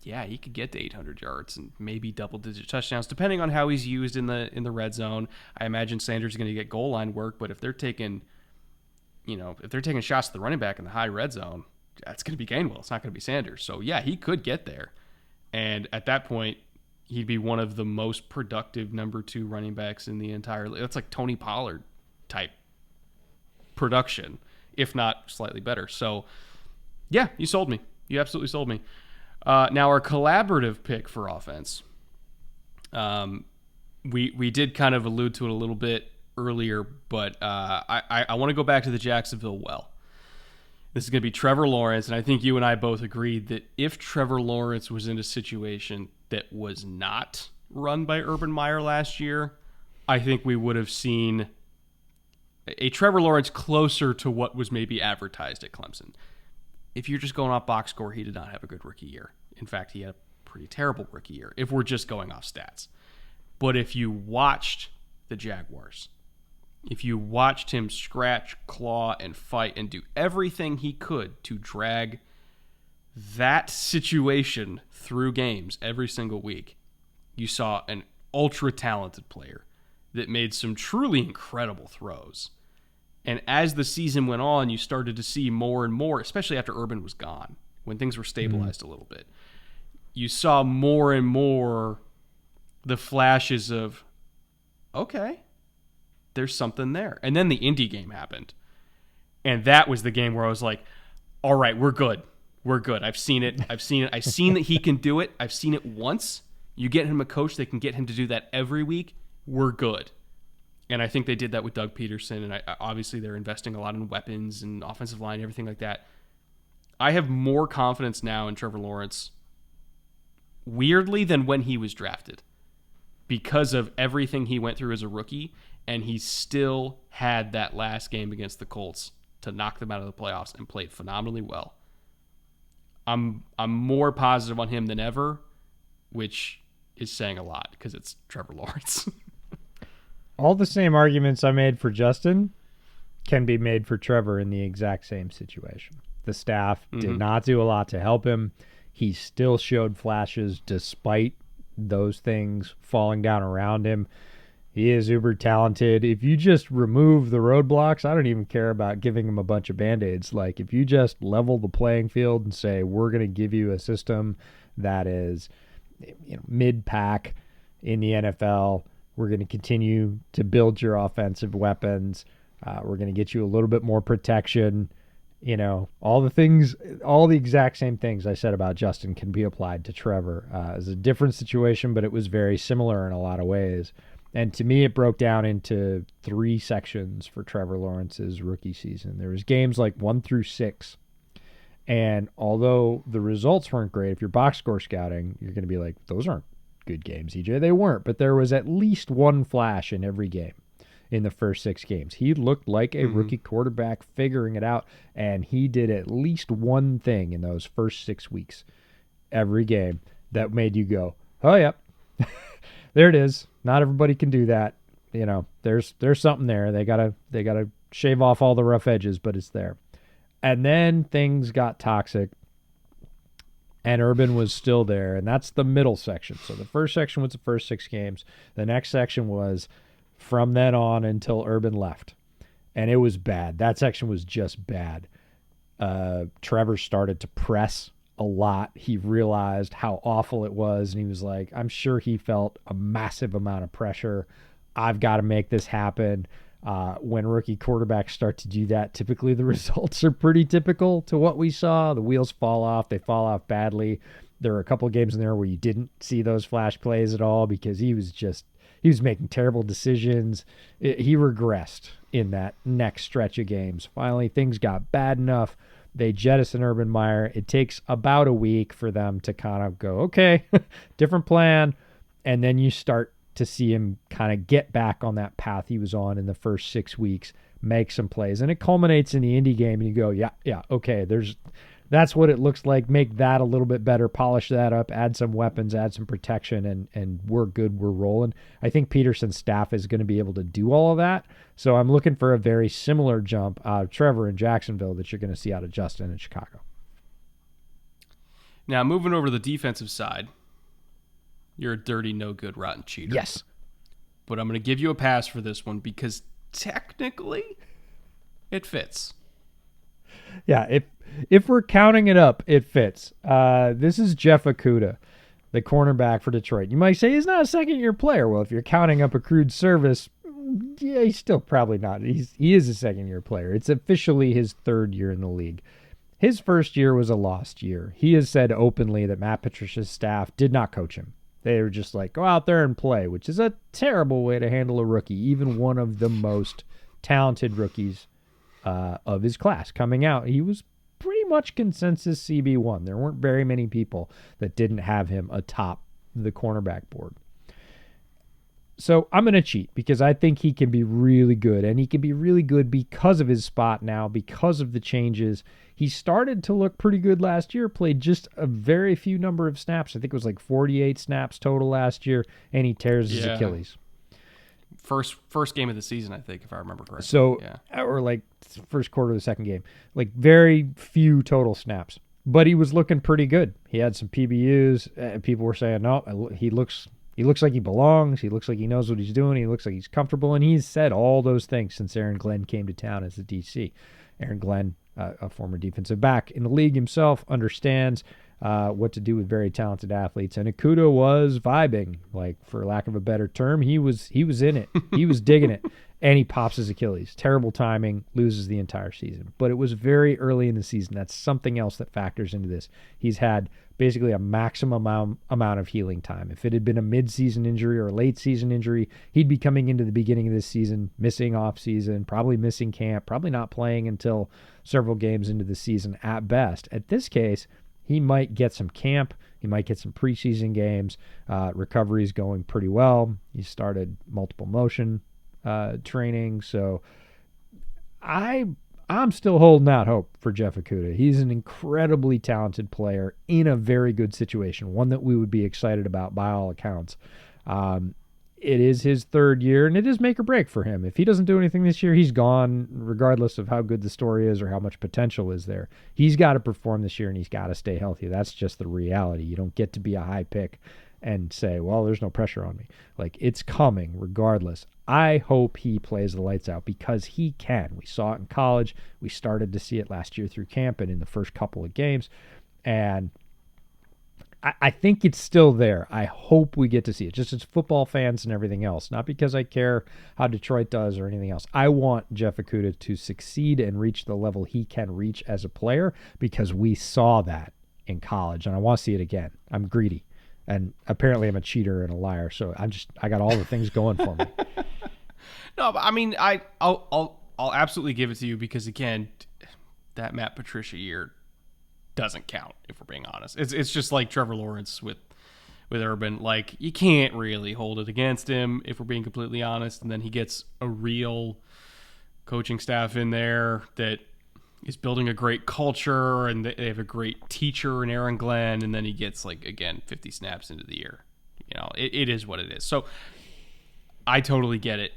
yeah, he could get to 800 yards and maybe double-digit touchdowns, depending on how he's used in the red zone. I imagine Sanders is going to get goal line work, but if they're taking shots to the running back in the high red zone, that's going to be Gainwell. It's not going to be Sanders. So yeah, he could get there, and at that point, he'd be one of the most productive number 2 running backs in the entire league. That's like Tony Pollard type production, if not slightly better. So yeah, you sold me. You absolutely sold me. Now our collaborative pick for offense, we did kind of allude to it a little bit earlier, but I want to go back to the Jacksonville well. This is going to be Trevor Lawrence, and I think you and I both agreed that if Trevor Lawrence was in a situation that was not run by Urban Meyer last year, I think we would have seen a Trevor Lawrence closer to what was maybe advertised at Clemson. If you're just going off box score, he did not have a good rookie year. In fact, he had a pretty terrible rookie year if we're just going off stats. But if you watched the Jaguars, if you watched him scratch, claw, and fight and do everything he could to drag that situation through games every single week, you saw an ultra-talented player that made some truly incredible throws. And as the season went on, you started to see more and more, especially after Urban was gone, when things were stabilized a little bit. You saw more and more the flashes of, okay, there's something there. And then the Indy game happened. And that was the game where I was like, all right, we're good. We're good. I've seen it. I've seen that he can do it. I've seen it once. You get him a coach that can get him to do that every week. We're good. And I think they did that with Doug Peterson, and obviously they're investing a lot in weapons and offensive line, everything like that. I have more confidence now in Trevor Lawrence, weirdly, than when he was drafted, because of everything he went through as a rookie, and he still had that last game against the Colts to knock them out of the playoffs and played phenomenally well. I'm more positive on him than ever, which is saying a lot because it's Trevor Lawrence. All the same arguments I made for Justin can be made for Trevor in the exact same situation. The staff did not do a lot to help him. He still showed flashes despite those things falling down around him. He is uber talented. If you just remove the roadblocks, I don't even care about giving him a bunch of Band-Aids. Like, if you just level the playing field and say, we're going to give you a system that is, mid-pack in the NFL, we're going to continue to build your offensive weapons. We're going to get you a little bit more protection. All the exact same things I said about Justin can be applied to Trevor. It's a different situation, but it was very similar in a lot of ways. And to me, it broke down into 3 sections for Trevor Lawrence's rookie season. There was games like 1 through 6. And although the results weren't great, if you're box score scouting, you're going to be like, those aren't good games, EJ. They weren't, but there was at least one flash in every game in the first 6 games. He looked like a rookie quarterback figuring it out, and he did at least one thing in those first 6 weeks every game that made you go, oh, yep, there it is. Not everybody can do that. There's something there. They gotta shave off all the rough edges, but it's there. And then things got toxic, and Urban was still there, and that's the middle section. So the first section was the first 6 games. The next section was from then on until Urban left, and it was bad. That section was just bad. Trevor started to press a lot. He realized how awful it was, and he was like, I'm sure he felt a massive amount of pressure. I've got to make this happen. When rookie quarterbacks start to do that, typically the results are pretty typical to what we saw. The wheels fall off. They fall off badly. There are a couple of games in there where you didn't see those flash plays at all because he was making terrible decisions. He regressed in that next stretch of games. Finally, things got bad enough They jettison Urban Meyer. It takes about a week for them to kind of go, okay, different plan. And then you start to see him kind of get back on that path he was on in the first 6 weeks, make some plays. And it culminates in the Indy game, and you go, yeah, okay, that's what it looks like. Make that a little bit better, polish that up, add some weapons, add some protection, and we're good, we're rolling. I think Peterson's staff is going to be able to do all of that. So I'm looking for a very similar jump out of Trevor in Jacksonville that you're going to see out of Justin in Chicago. Now, moving over to the defensive side, you're a dirty, no good, rotten cheater. Yes. But I'm going to give you a pass for this one because technically it fits. Yeah, if we're counting it up, it fits. This is Jeff Okudah, the cornerback for Detroit. You might say he's not a second-year player. Well, if you're counting up accrued service, yeah, he's still probably not. He is a second-year player. It's officially his third year in the league. His first year was a lost year. He has said openly that Matt Patricia's staff did not coach him. They were just like, go out there and play, which is a terrible way to handle a rookie, even one of the most talented rookies of his class coming out. He was pretty much consensus CB1. There weren't very many people that didn't have him atop the cornerback board. So I'm going to cheat because I think he can be really good, and he can be really good because of his spot now, because of the changes. He started to look pretty good last year, played just a very few number of snaps. I think it was like 48 snaps total last year, and he tears his Achilles. First game of the season, I think, if I remember correctly. So, or like first quarter of the second game. Like very few total snaps. But he was looking pretty good. He had some PBUs. People were saying, no, he looks like he belongs. He looks like he knows what he's doing. He looks like he's comfortable. And he's said all those things since Aaron Glenn came to town as the DC. Aaron Glenn, a former defensive back in the league himself, understands what to do with very talented athletes. And Okudah was vibing, like, for lack of a better term. He was in it. He was digging it. And he pops his Achilles. Terrible timing, loses the entire season. But it was very early in the season. That's something else that factors into this. He's had basically a maximum amount of healing time. If it had been a mid-season injury or a late-season injury, he'd be coming into the beginning of this season, missing off-season, probably missing camp, probably not playing until several games into the season at best. At this case, he might get some camp. He might get some preseason games. Recovery is going pretty well. He started multiple motion training. So I'm still holding out hope for Jeff Okudah. He's an incredibly talented player in a very good situation, one that we would be excited about by all accounts. It is his third year, and it is make or break for him. If he doesn't do anything this year, he's gone, regardless of how good the story is or how much potential is there. He's got to perform this year, and he's got to stay healthy. That's just the reality. You don't get to be a high pick and say, well, there's no pressure on me. Like, it's coming regardless. I hope he plays the lights out because he can. We saw it in college. We started to see it last year through camp and in the first couple of games. And I think it's still there. I hope we get to see it, just as football fans and everything else. Not because I care how Detroit does or anything else. I want Jeff Okudah to succeed and reach the level he can reach as a player because we saw that in college, and I want to see it again. I'm greedy, and apparently I'm a cheater and a liar, so I got all the things going for me. No, but I mean, I'll absolutely give it to you because, again, that Matt Patricia year doesn't count, if we're being honest. It's just like Trevor Lawrence with Urban. Like, you can't really hold it against him, if we're being completely honest. And then he gets a real coaching staff in there that is building a great culture, and they have a great teacher in Aaron Glenn, and then he gets, like, again, 50 snaps into the year. You know, it is what it is. So I totally get it.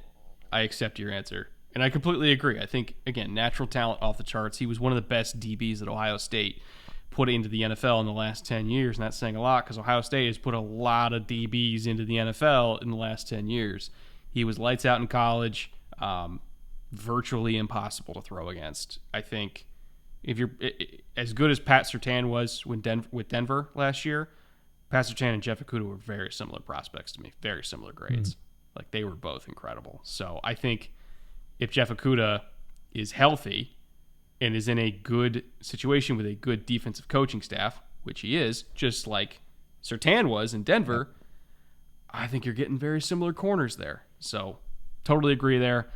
I accept your answer. And I completely agree. I think, again, natural talent off the charts. He was one of the best DBs that Ohio State put into the NFL in the last 10 years. And that's saying a lot because Ohio State has put a lot of DBs into the NFL in the last 10 years. He was lights out in college, virtually impossible to throw against. I think if you're as good as Pat Surtain was with Denver last year, Pat Surtain and Jeff Okudah were very similar prospects to me, very similar grades. Like, they were both incredible. So I think if Jeff Okudah is healthy and is in a good situation with a good defensive coaching staff, which he is, just like Surtain was in Denver, I think you're getting very similar corners there. So totally agree there.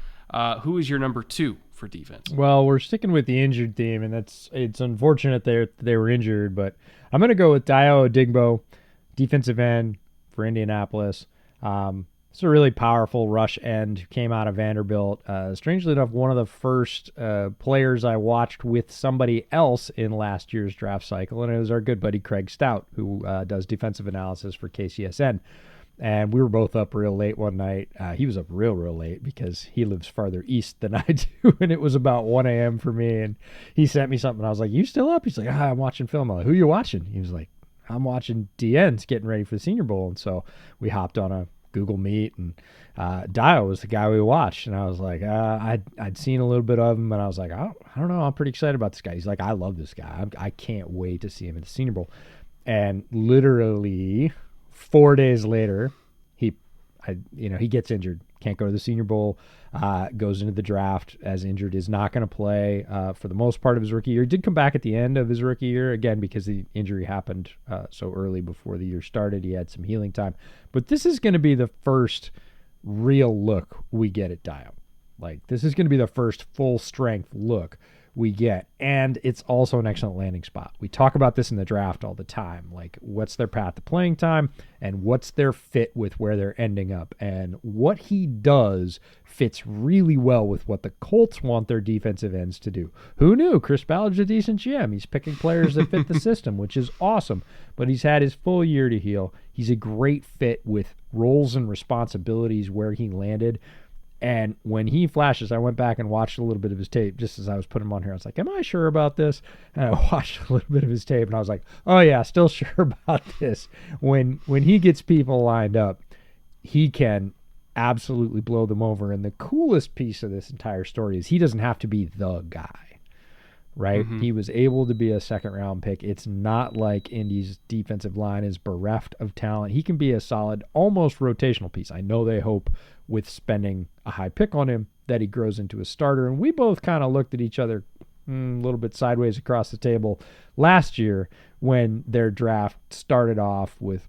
Who is your number 2 for defense. Well, we're sticking with the injured theme, and it's unfortunate they were injured, but I'm going to go with Dio Odigbo, defensive end for Indianapolis. It's a really powerful rush end who came out of Vanderbilt. Strangely enough, one of the first players I watched with somebody else in last year's draft cycle, and it was our good buddy Craig Stout, who does defensive analysis for KCSN. And we were both up real late one night. He was up real late because he lives farther east than I do, and it was about 1 a.m. for me. And he sent me something. I was like, "You still up?" He's like, "I'm watching film." I'm like, "Who you watching?" He was like, "I'm watching DN's getting ready for the Senior Bowl." And so we hopped on a Google Meet, and Dio was the guy we watched. And I was like, I'd seen a little bit of him, and I was like, I don't know. I'm pretty excited about this guy. He's like, I love this guy. I can't wait to see him at the Senior Bowl. And literally 4 days later, he gets injured, can't go to the Senior Bowl, goes into the draft as injured, is not going to play for the most part of his rookie year. Did come back at the end of his rookie year, again, because the injury happened so early before the year started. He had some healing time. But this is going to be the first real look we get at Dio. Like, this is going to be the first full-strength look we get, and it's also an excellent landing spot. We talk about this in the draft all the time, like what's their path to playing time and what's their fit with where they're ending up, and what he does fits really well with what the Colts want their defensive ends to do. Who knew? Chris Ballard's a decent GM. He's picking players that fit the system, which is awesome, but he's had his full year to heal. He's a great fit with roles and responsibilities where he landed. And when he flashes, I went back and watched a little bit of his tape just as I was putting him on here. I was like, am I sure about this? And I watched a little bit of his tape, and I was like, oh, yeah, still sure about this. When he gets people lined up, he can absolutely blow them over. And the coolest piece of this entire story is he doesn't have to be the guy, right? Mm-hmm. He was able to be a second-round pick. It's not like Indy's defensive line is bereft of talent. He can be a solid, almost rotational piece. I know they hope with spending a high pick on him that he grows into a starter. And we both kind of looked at each other a little bbit sideways across the table last year when their draft started off with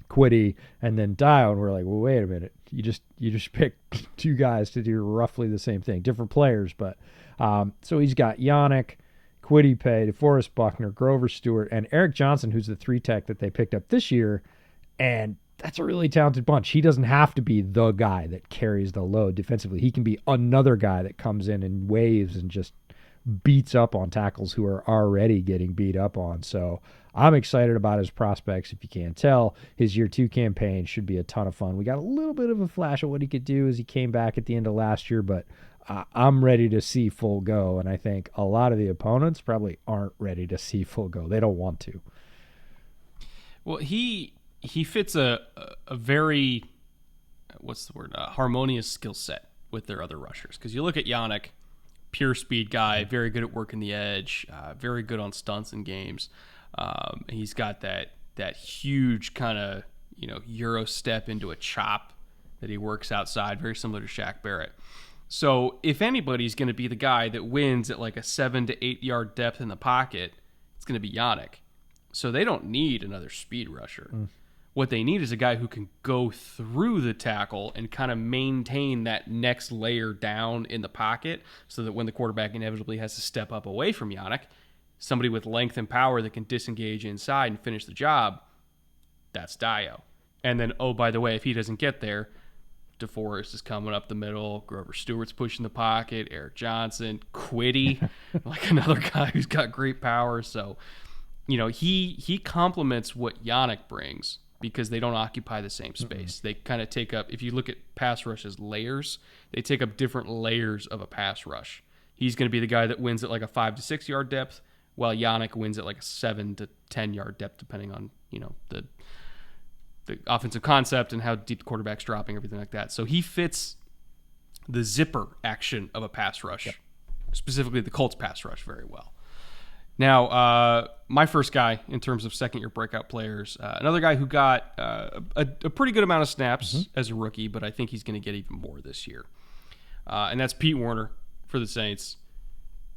Quiddy and then Dio, and we're like, well, wait a minute. You just picked two guys to do roughly the same thing, different players. But so he's got Yannick, Quiddy Pay, DeForest Buckner, Grover Stewart, and Eric Johnson, who's the 3-tech that they picked up this year. And that's a really talented bunch. He doesn't have to be the guy that carries the load defensively. He can be another guy that comes in and waves and just beats up on tackles who are already getting beat up on. So I'm excited about his prospects. If you can't tell, his year 2 campaign should be a ton of fun. We got a little bit of a flash of what he could do as he came back at the end of last year, but I'm ready to see full go, and I think a lot of the opponents probably aren't ready to see full go. They don't want to. Well, he fits a very, harmonious skill set with their other rushers. Because you look at Yannick, pure speed guy, very good at working the edge, very good on stunts and games. He's got that huge kind of, Euro step into a chop that he works outside, very similar to Shaq Barrett. So if anybody's going to be the guy that wins at like a 7 to 8 yard depth in the pocket, it's going to be Yannick. So they don't need another speed rusher. What they need is a guy who can go through the tackle and kind of maintain that next layer down in the pocket so that when the quarterback inevitably has to step up away from Yannick, somebody with length and power that can disengage inside and finish the job, that's Dio. And then, oh, by the way, if he doesn't get there, DeForest is coming up the middle, Grover Stewart's pushing the pocket, Eric Johnson, Quiddy, like another guy who's got great power. So, he complements what Yannick brings because they don't occupy the same space. They kind of take up, if you look at pass rush as layers, they take up different layers of a pass rush. He's going to be the guy that wins at like a 5 to 6 yard depth, while Yannick wins at like a 7 to 10 yard depth, depending on, the offensive concept and how deep the quarterback's dropping, everything like that. So he fits the zipper action of a pass rush, specifically the Colts pass rush, very well. Now, my first guy in terms of second-year breakout players, another guy who got a pretty good amount of snaps as a rookie, but I think he's going to get even more this year. And that's Pete Werner for the Saints.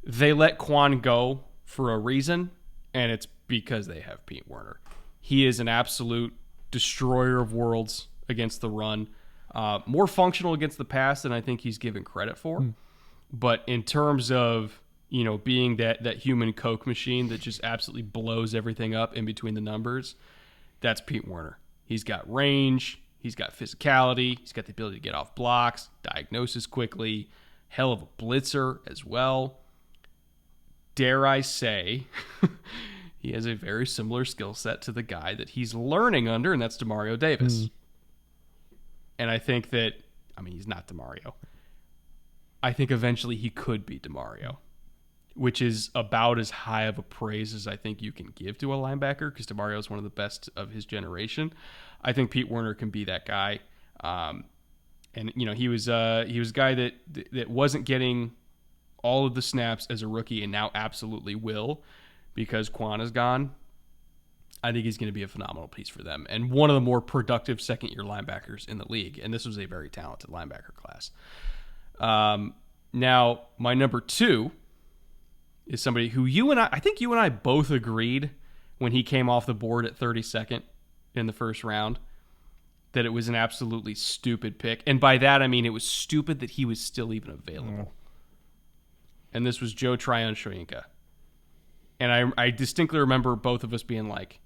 They let Quan go for a reason, and it's because they have Pete Werner. He is an absolute destroyer of worlds against the run, more functional against the pass than I think he's given credit for. But in terms of, being that human Coke machine that just absolutely blows everything up in between the numbers, that's Pete Werner. He's got range. He's got physicality. He's got the ability to get off blocks, diagnosis quickly, hell of a blitzer as well. Dare I say, he has a very similar skill set to the guy that he's learning under, and that's Demario Davis. And I think that, he's not Demario. I think eventually he could be Demario, which is about as high of a praise as I think you can give to a linebacker, because Demario is one of the best of his generation. I think Pete Werner can be that guy. And he was a guy that wasn't getting all of the snaps as a rookie, and now absolutely will, because Quan is gone. I think he's going to be a phenomenal piece for them, and one of the more productive second-year linebackers in the league. And this was a very talented linebacker class. Now, my number 2 is somebody who I think you and I both agreed when he came off the board at 32nd in the first round that it was an absolutely stupid pick. And by that, I mean it was stupid that he was still even available. And this was Joe Tryon-Shoyinka. And I distinctly remember both of us being like,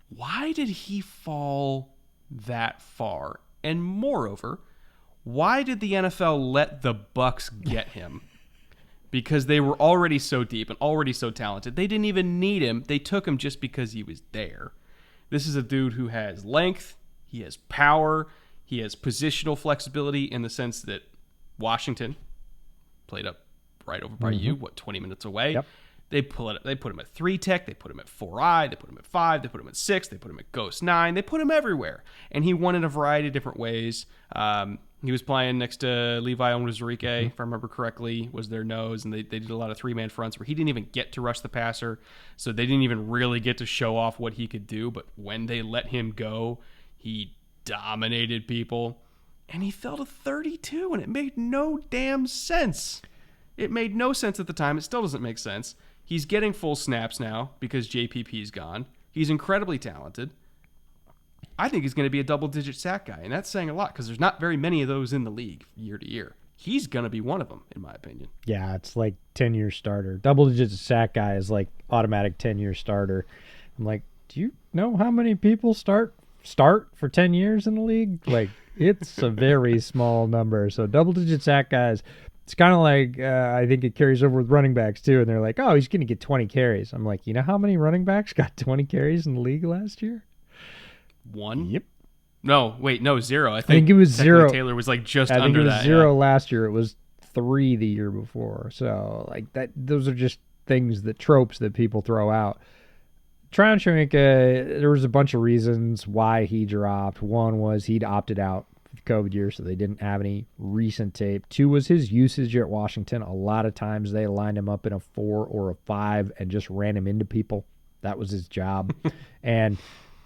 why did he fall that far? And moreover, why did the NFL let the Bucs get him? Because they were already so deep and already so talented. They didn't even need him. They took him just because he was there. This is a dude who has length, he has power, he has positional flexibility in the sense that Washington played up right over by you, 20 minutes away. Yep. They put him at 3 tech, they put him at 4I, they put him at 5, they put him at 6, they put him at Ghost 9, they put him everywhere. And he won in a variety of different ways. He was playing next to Levi Onwuzurike, if I remember correctly, was their nose, and they did a lot of 3-man fronts where he didn't even get to rush the passer, so they didn't even really get to show off what he could do. But when they let him go, he dominated people, and he fell to 32, and it made no damn sense. It made no sense at the time. It still doesn't make sense. He's getting full snaps now because JPP's gone. He's incredibly talented. I think he's going to be a double-digit sack guy, and that's saying a lot because there's not very many of those in the league year to year. He's going to be one of them, in my opinion. Yeah, it's like 10-year starter. Double-digit sack guy is like automatic 10-year starter. I'm like, do you know how many people start for 10 years in the league? Like, it's a very small number. So double-digit sack guys, it's kind of like, I think it carries over with running backs too. And they're like, oh, he's going to get 20 carries. I'm like, you know how many running backs got 20 carries in the league last year? 1? Yep. No, wait, no, 0. I think it was 0. Taylor was like just I under think it was that. 0 last year. It was 3 the year before. So like that, those are just tropes that people throw out. Tryon-Shoyinka, there was a bunch of reasons why he dropped. One was he'd opted out for the COVID year, so they didn't have any recent tape. 2 was his usage at Washington. A lot of times they lined him up in a 4 or a 5 and just ran him into people. That was his job. And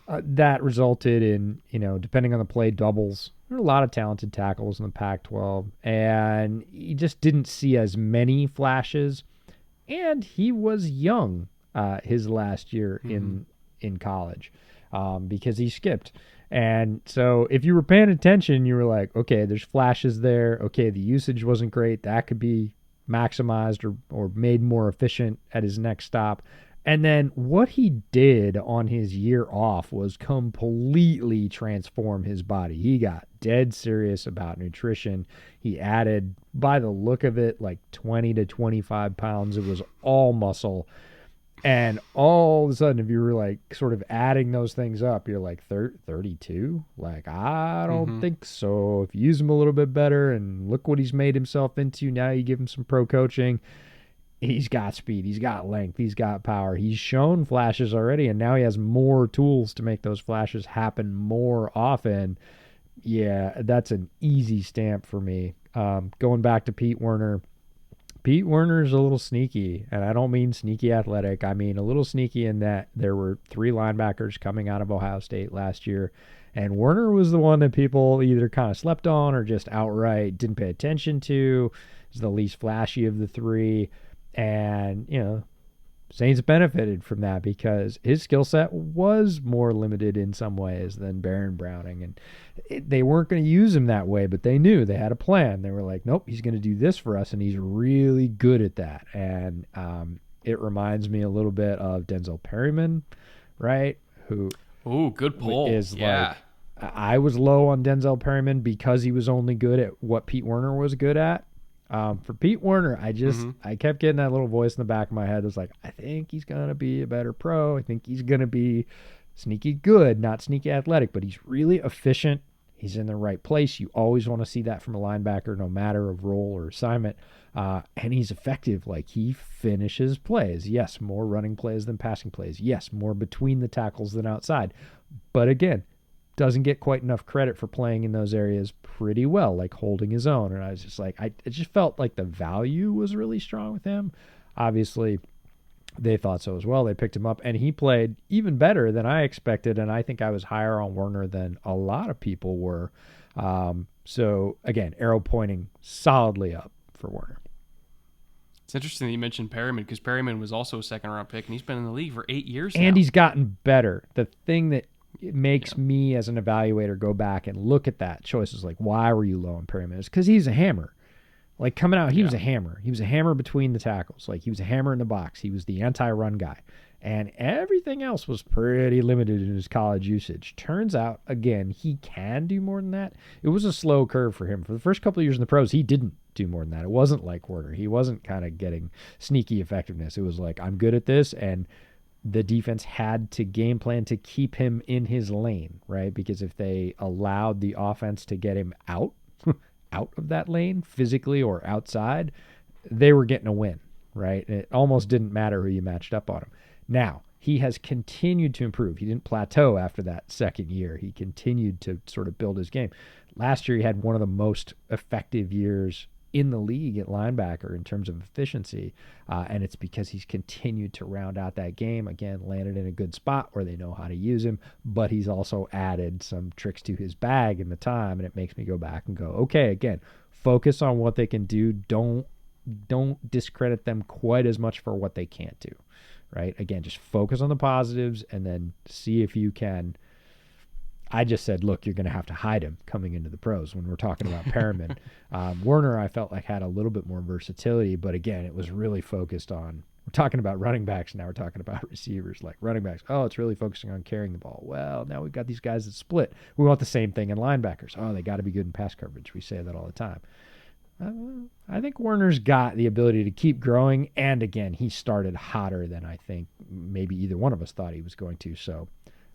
that resulted in, depending on the play, doubles. There are a lot of talented tackles in the Pac-12, and he just didn't see as many flashes. And he was young his last year in college because he skipped. And so if you were paying attention, you were like, okay, there's flashes there. Okay, the usage wasn't great. That could be maximized or made more efficient at his next stop. And then what he did on his year off was completely transform his body. He got dead serious about nutrition. He added, by the look of it, like 20 to 25 pounds. It was all muscle. And all of a sudden, if you were like sort of adding those things up, you're like 32? Like, I don't think so. If you use him a little bit better and look what he's made himself into, now you give him some pro coaching. He's got speed, he's got length, he's got power. He's shown flashes already, and now he has more tools to make those flashes happen more often. Yeah, that's an easy stamp for me. Going back to Pete Werner. Pete Werner's a little sneaky, and I don't mean sneaky athletic. I mean a little sneaky in that there were 3 linebackers coming out of Ohio State last year, and Werner was the one that people either kind of slept on or just outright didn't pay attention to. He's the least flashy of the 3. And, Saints benefited from that because his skill set was more limited in some ways than Baron Browning. And they weren't going to use him that way, but they knew they had a plan. They were like, nope, he's going to do this for us, and he's really good at that. And it reminds me a little bit of Denzel Perryman, right? Ooh, good pull. Is like, I was low on Denzel Perryman because he was only good at what Pete Werner was good at. For Pete Werner, I kept getting that little voice in the back of my head that was like, I think he's going to be a better pro. I think he's going to be sneaky good, not sneaky athletic, but he's really efficient. He's in the right place. You always want to see that from a linebacker, no matter of role or assignment. And he's effective. Like, he finishes plays. Yes, more running plays than passing plays. Yes, more between the tackles than outside. But again, doesn't get quite enough credit for playing in those areas pretty well, like holding his own. And I was just like, it just felt like the value was really strong with him. Obviously, they thought so as well. They picked him up, and he played even better than I expected. And I think I was higher on Werner than a lot of people were. So again, arrow pointing solidly up for Werner. It's interesting that you mentioned Perryman, because Perryman was also a second-round pick, and he's been in the league for 8 years now. And he's gotten better. The thing that it makes me as an evaluator go back and look at that choice is like, why were you low on Perryman? It's because he's a hammer. Like, coming out, he was a hammer. He was a hammer between the tackles. Like, he was a hammer in the box. He was the anti-run guy. And everything else was pretty limited in his college usage. Turns out, again, he can do more than that. It was a slow curve for him. For the first couple of years in the pros, he didn't do more than that. It wasn't like Werner. He wasn't kind of getting sneaky effectiveness. It was like, I'm good at this, and the defense had to game plan to keep him in his lane, right? Because if they allowed the offense to get him out of that lane physically or outside, they were getting a win, right? And it almost didn't matter who you matched up on him. Now, he has continued to improve. He didn't plateau after that second year. He continued to sort of build his game. Last year, he had one of the most effective years in the league at linebacker in terms of efficiency, and it's because he's continued to round out that game. Again, landed in a good spot where they know how to use him, but he's also added some tricks to his bag in the time, and it makes me go back and go, okay, again, focus on what they can do. Don't discredit them quite as much for what they can't do, right? Again, just focus on the positives and then see if you can. I just said, look, you're going to have to hide him coming into the pros when we're talking about Perriman. Werner, I felt like, had a little bit more versatility, but again, it was really focused on, we're talking about running backs, now we're talking about receivers. Like running backs, oh, it's really focusing on carrying the ball. Well, now we've got these guys that split. We want the same thing in linebackers. Oh, they got to be good in pass coverage. We say that all the time. I think Werner's got the ability to keep growing, and again, he started hotter than I think maybe either one of us thought he was going to, so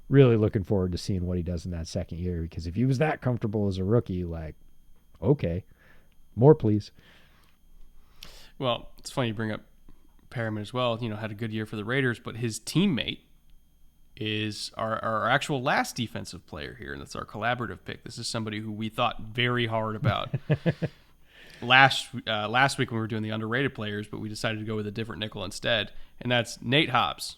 really looking forward to seeing what he does in that second year, because if he was that comfortable as a rookie, like, okay, more please. Well, it's funny you bring up Perriman as well. You know, had a good year for the Raiders, but his teammate is our actual last defensive player here, and that's our collaborative pick. This is somebody who we thought very hard about last week when we were doing the underrated players, but we decided to go with a different nickel instead, and that's Nate Hobbs,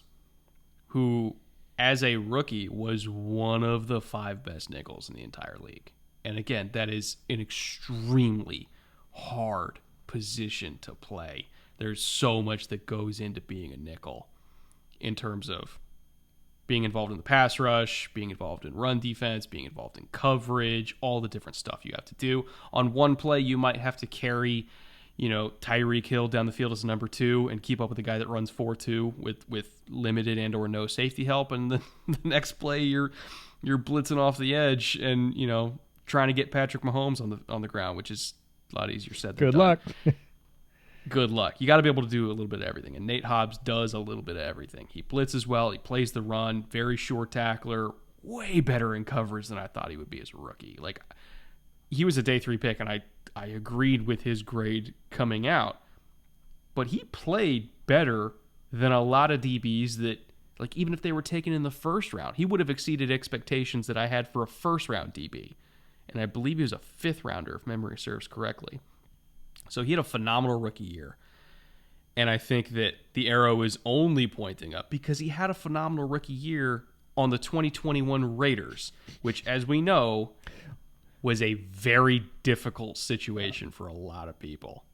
who, as a rookie, was one of the 5 best nickels in the entire league. And again, that is an extremely hard position to play. There's so much that goes into being a nickel in terms of being involved in the pass rush, being involved in run defense, being involved in coverage, all the different stuff you have to do. On one play, you might have to carry, Tyreek Hill down the field as a number 2 and keep up with the guy that runs 4-2 with limited and or no safety help. And the next play, you're blitzing off the edge and, trying to get Patrick Mahomes on the ground, which is a lot easier said than done. Good luck. Good luck. You got to be able to do a little bit of everything. And Nate Hobbs does a little bit of everything. He blitzes well. He plays the run. Very short tackler. Way better in coverage than I thought he would be as a rookie. Like, he was a day 3 pick, and I agreed with his grade coming out. But he played better than a lot of DBs that, like, even if they were taken in the first round, he would have exceeded expectations that I had for a first-round DB. And I believe he was a 5th rounder, if memory serves correctly. So he had a phenomenal rookie year. And I think that the arrow is only pointing up because he had a phenomenal rookie year on the 2021 Raiders, which, as we know, was a very difficult situation for a lot of people.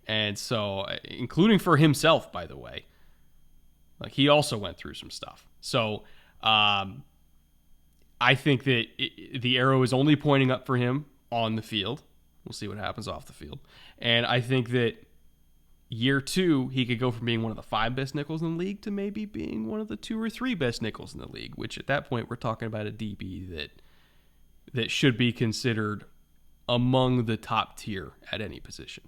And so, including for himself, by the way. Like, he also went through some stuff. So I think that the arrow is only pointing up for him on the field. We'll see what happens off the field. And I think that year 2, he could go from being one of the 5 best nickels in the league to maybe being one of the 2 or 3 best nickels in the league, which at that point we're talking about a DB that should be considered among the top tier at any position.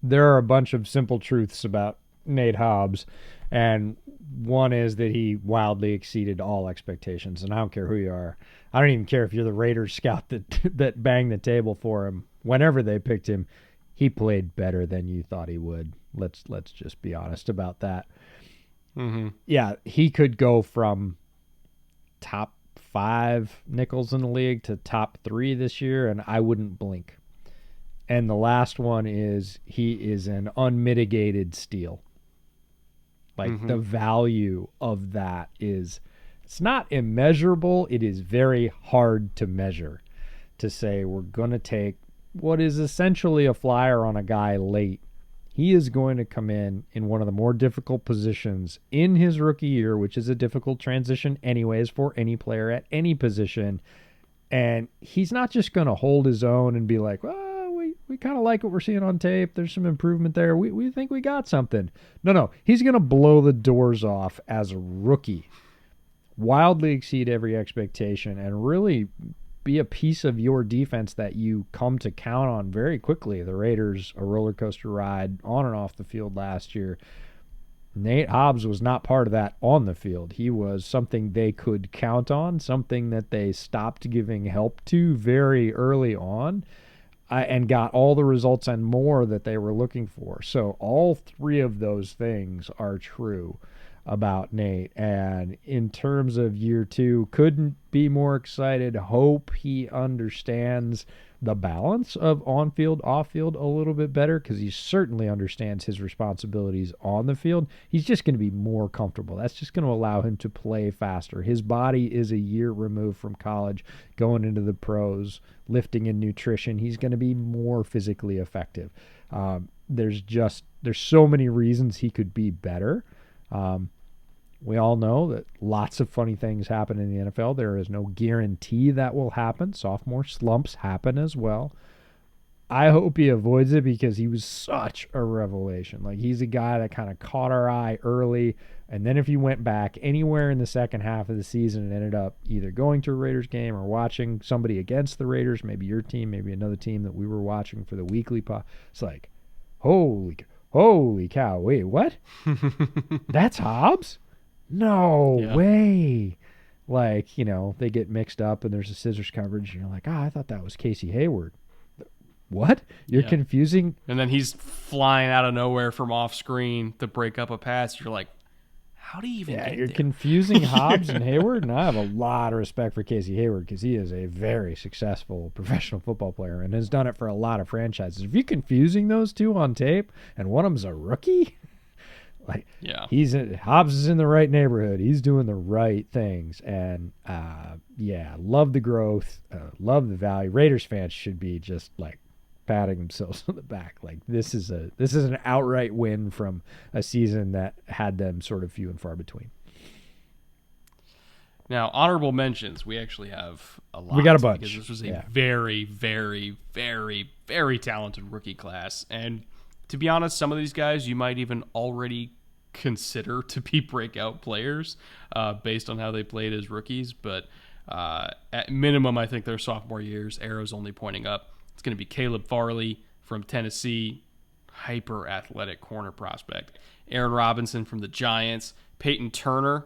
There are a bunch of simple truths about Nate Hobbs, and one is that he wildly exceeded all expectations, and I don't care who you are. I don't even care if you're the Raiders scout that banged the table for him. Whenever they picked him, he played better than you thought he would. Let's just be honest about that. Mm-hmm. Yeah, he could go from top 5 nickels in the league to top 3 this year, and I wouldn't blink. And the last one is he is an unmitigated steal. Like, the value of that is, it's not immeasurable. It is very hard to measure. To say we're going to take what is essentially a flyer on a guy late. He is going to come in one of the more difficult positions in his rookie year, which is a difficult transition anyways for any player at any position. And he's not just going to hold his own and be like, well, we kind of like what we're seeing on tape. There's some improvement there. We think we got something. No. He's going to blow the doors off as a rookie, wildly exceed every expectation, and really be a piece of your defense that you come to count on very quickly. The Raiders, a roller coaster ride on and off the field last year. Nate Hobbs was not part of that on the field. He was something they could count on, something that they stopped giving help to very early on, and got all the results and more that they were looking for. So all 3 of those things are true about Nate. And in terms of year 2, couldn't be more excited. Hope he understands the balance of on-field, off-field a little bit better, because he certainly understands his responsibilities on the field. He's just going to be more comfortable. That's just going to allow him to play faster. His body is a year removed from college, going into the pros, lifting and nutrition. He's going to be more physically effective. There's so many reasons he could be better. We all know that lots of funny things happen in the NFL. There is no guarantee that will happen. Sophomore slumps happen as well. I hope he avoids it, because he was such a revelation. Like, he's a guy that kind of caught our eye early, and then if you went back anywhere in the second half of the season and ended up either going to a Raiders game or watching somebody against the Raiders, maybe your team, maybe another team that we were watching for the weekly it's like, holy cow, wait, what? That's Hobbs? No way. Like, they get mixed up and there's a scissors coverage and you're like, I thought that was Casey Hayward. What? You're confusing? And then he's flying out of nowhere from off screen to break up a pass. You're like, how do you even get you're there? confusing Hobbs and Hayward, and I have a lot of respect for Casey Hayward, because he is a very successful professional football player and has done it for a lot of franchises. If you're confusing those two on tape and one of them's a rookie, Hobbs is in the right neighborhood. He's doing the right things, and love the growth, love the value. Raiders fans should be just like patting themselves on the back. Like, this is an outright win from a season that had them sort of few and far between. Now, honorable mentions, we actually have a lot. We got a bunch. Because this was a very, very, very, very talented rookie class. And to be honest, some of these guys you might even already consider to be breakout players based on how they played as rookies. But at minimum, I think their sophomore years, arrows only pointing up. It's going to be Caleb Farley from Tennessee, hyper-athletic corner prospect. Aaron Robinson from the Giants. Peyton Turner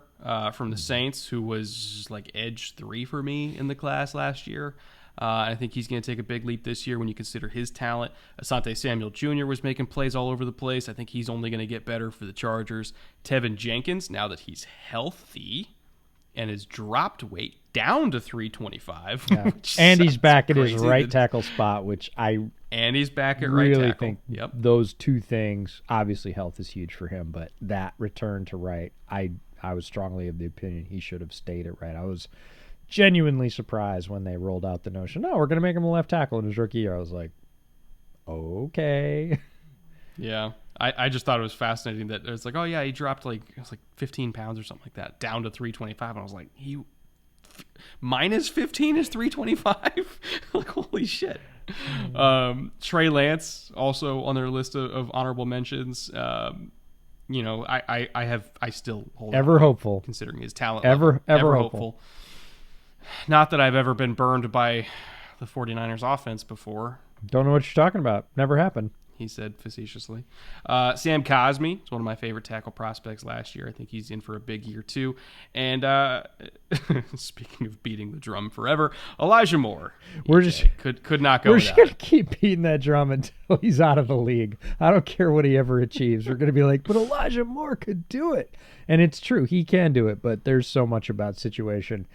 from the Saints, who was like edge 3 for me in the class last year. I think he's going to take a big leap this year when you consider his talent. Asante Samuel Jr. was making plays all over the place. I think he's only going to get better for the Chargers. Tevin Jenkins, now that he's healthy and has dropped weight down to 325. Yeah. And he's back at his right tackle spot, which and he's back at really right tackle. think those two things, obviously health is huge for him, but that return to right, I was strongly of the opinion he should have stayed at right. I was genuinely surprised when they rolled out the notion, we're going to make him a left tackle in his rookie year. I was like, okay. Yeah. I just thought it was fascinating that it's like, oh yeah, he dropped like 15 pounds or something like that down to 325, and I was like, minus 15 is 325. Like, holy shit. Trey Lance also on their list of honorable mentions. I still hold ever hopeful considering his talent. Ever hopeful. Not that I've ever been burned by the 49ers offense before. Don't know what you're talking about. Never happened. He said facetiously. Sam Cosmi is one of my favorite tackle prospects last year. I think he's in for a big year too. And speaking of beating the drum forever, Elijah Moore. We're just could not go. We're just gonna keep beating that drum until he's out of the league. I don't care what he ever achieves. We're gonna be like, but Elijah Moore could do it, and it's true, he can do it. But there's so much about situation.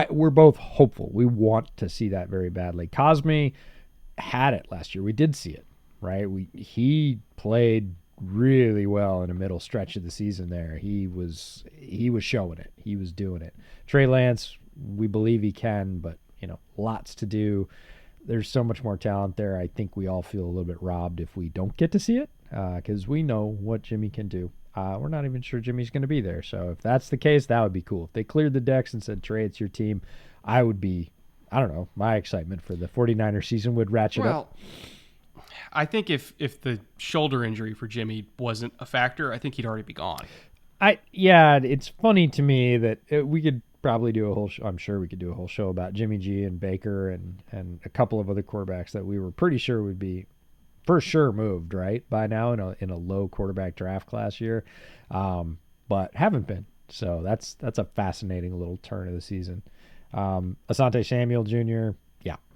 We're both hopeful. We want to see that very badly. Cosmi had it last year. We did see it. Right, he played really well in the middle stretch of the season. There, he was showing it. He was doing it. Trey Lance, we believe he can, but lots to do. There's so much more talent there. I think we all feel a little bit robbed if we don't get to see it, because we know what Jimmy can do. We're not even sure Jimmy's going to be there. So if that's the case, that would be cool. If they cleared the decks and said, Trey, it's your team, I would be. I don't know. My excitement for the 49er season would ratchet up. I think if the shoulder injury for Jimmy wasn't a factor, I think he'd already be gone. It's funny to me that we could probably do a whole show. I'm sure we could do a whole show about Jimmy G and Baker and a couple of other quarterbacks that we were pretty sure would be for sure moved right by now in a low quarterback draft class year, but haven't been. So that's a fascinating little turn of the season. Asante Samuel Jr.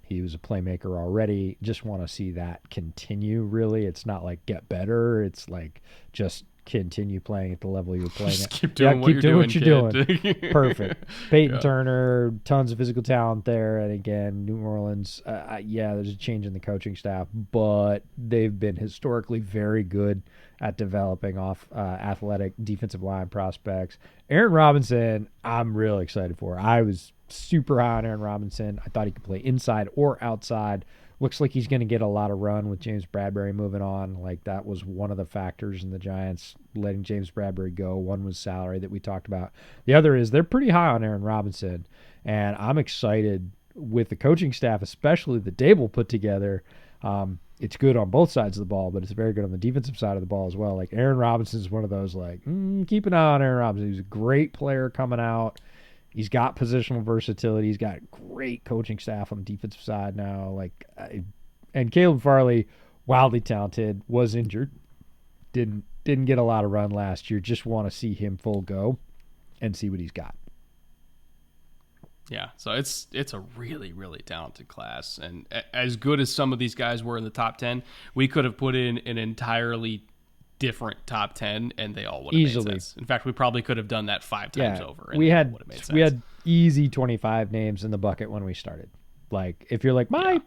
He was a playmaker already. Just want to see that continue, really. It's not like get better. It's like just continue playing at the level you're playing just at. Keep doing what you're doing. Perfect. Peyton Turner, tons of physical talent there. And again, New Orleans, there's a change in the coaching staff, but they've been historically very good at developing off athletic defensive line prospects. Aaron Robinson, I'm really excited for. I was super high on Aaron Robinson. I thought he could play inside or outside. Looks like he's going to get a lot of run with James Bradbury moving on. Like, that was one of the factors in the Giants letting James Bradbury go. One was salary that we talked about. The other is they're pretty high on Aaron Robinson, and I'm excited with the coaching staff, especially that Dable put together. It's good on both sides of the ball, but it's very good on the defensive side of the ball as well. Like, Aaron Robinson is one of those, keep an eye on Aaron Robinson. He's a great player coming out. He's got positional versatility. He's got great coaching staff on the defensive side now. And Caleb Farley, wildly talented, was injured. Didn't get a lot of run last year. Just want to see him full go and see what he's got. Yeah, so it's a really, really talented class. And as good as some of these guys were in the top 10, we could have put in an entirely different top 10 and they all would have easily made sense. In fact, we probably could have done that 5 times over. And we had easy 25 names in the bucket when we started. Like, if you're like, my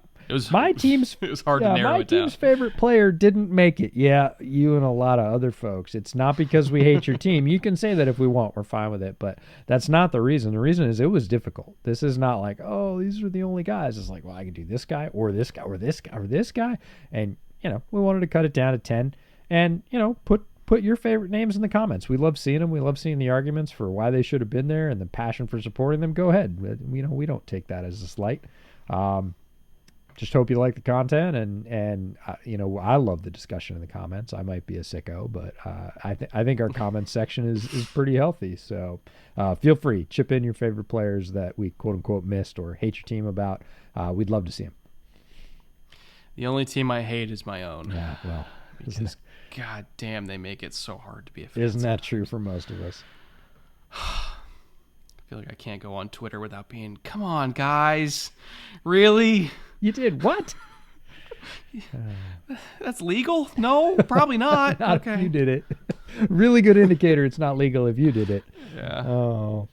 team's it was hard to narrow it down. My team's favorite player didn't make it. Yeah, you and a lot of other folks. It's not because we hate your team. You can say that if we want. We're fine with it. But that's not the reason. The reason is it was difficult. This is not like, oh, these are the only guys. It's like, well, I can do this guy or this guy or this guy or this guy. And, we wanted to cut it down to 10. And, put your favorite names in the comments. We love seeing them. We love seeing the arguments for why they should have been there and the passion for supporting them. Go ahead. We don't take that as a slight. Just hope you like the content. And I love the discussion in the comments. I might be a sicko, but I think our comment section is pretty healthy. So feel free. Chip in your favorite players that we quote-unquote missed or hate your team about. We'd love to see them. The only team I hate is my own. Yeah, well. Because, God damn, they make it so hard to be a fan. Isn't that true for most of us? I feel like I can't go on Twitter without being, come on, guys. Really? You did what? That's legal? No, probably not. Not okay. If you did it. Really good indicator it's not legal if you did it. Yeah. Oh.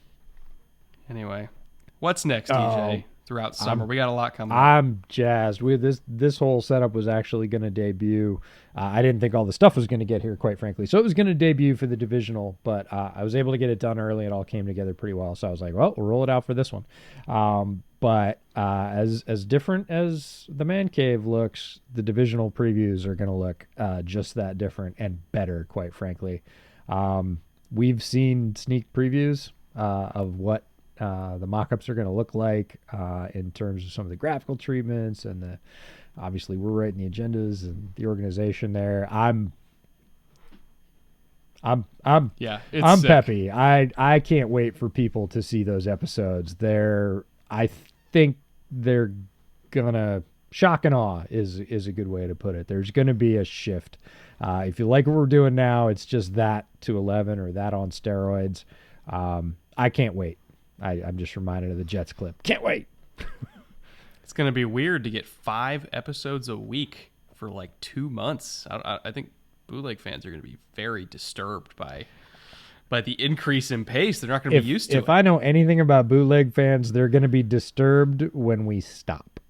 Anyway, what's next, DJ? throughout summer. We got a lot coming up. I'm jazzed. This whole setup was actually going to debut. I didn't think all the stuff was going to get here, quite frankly. So it was going to debut for the divisional, but I was able to get it done early. It all came together pretty well. So I was like, well, we'll roll it out for this one. But as different as the man cave looks, the divisional previews are going to look just that different and better, quite frankly. We've seen sneak previews of what the mock-ups are going to look like in terms of some of the graphical treatments, and obviously we're writing the agendas and the organization there. I'm sick. peppy. I can't wait for people to see those episodes. I think they're gonna shock and awe is a good way to put it. There's gonna be a shift. If you like what we're doing now, it's just that to 11 or that on steroids. I can't wait. I'm just reminded of the Jets clip. Can't wait. It's going to be weird to get 5 episodes a week for like 2 months. I think bootleg fans are going to be very disturbed by the increase in pace. They're not going to be used to it. If I know anything about bootleg fans, they're going to be disturbed when we stop.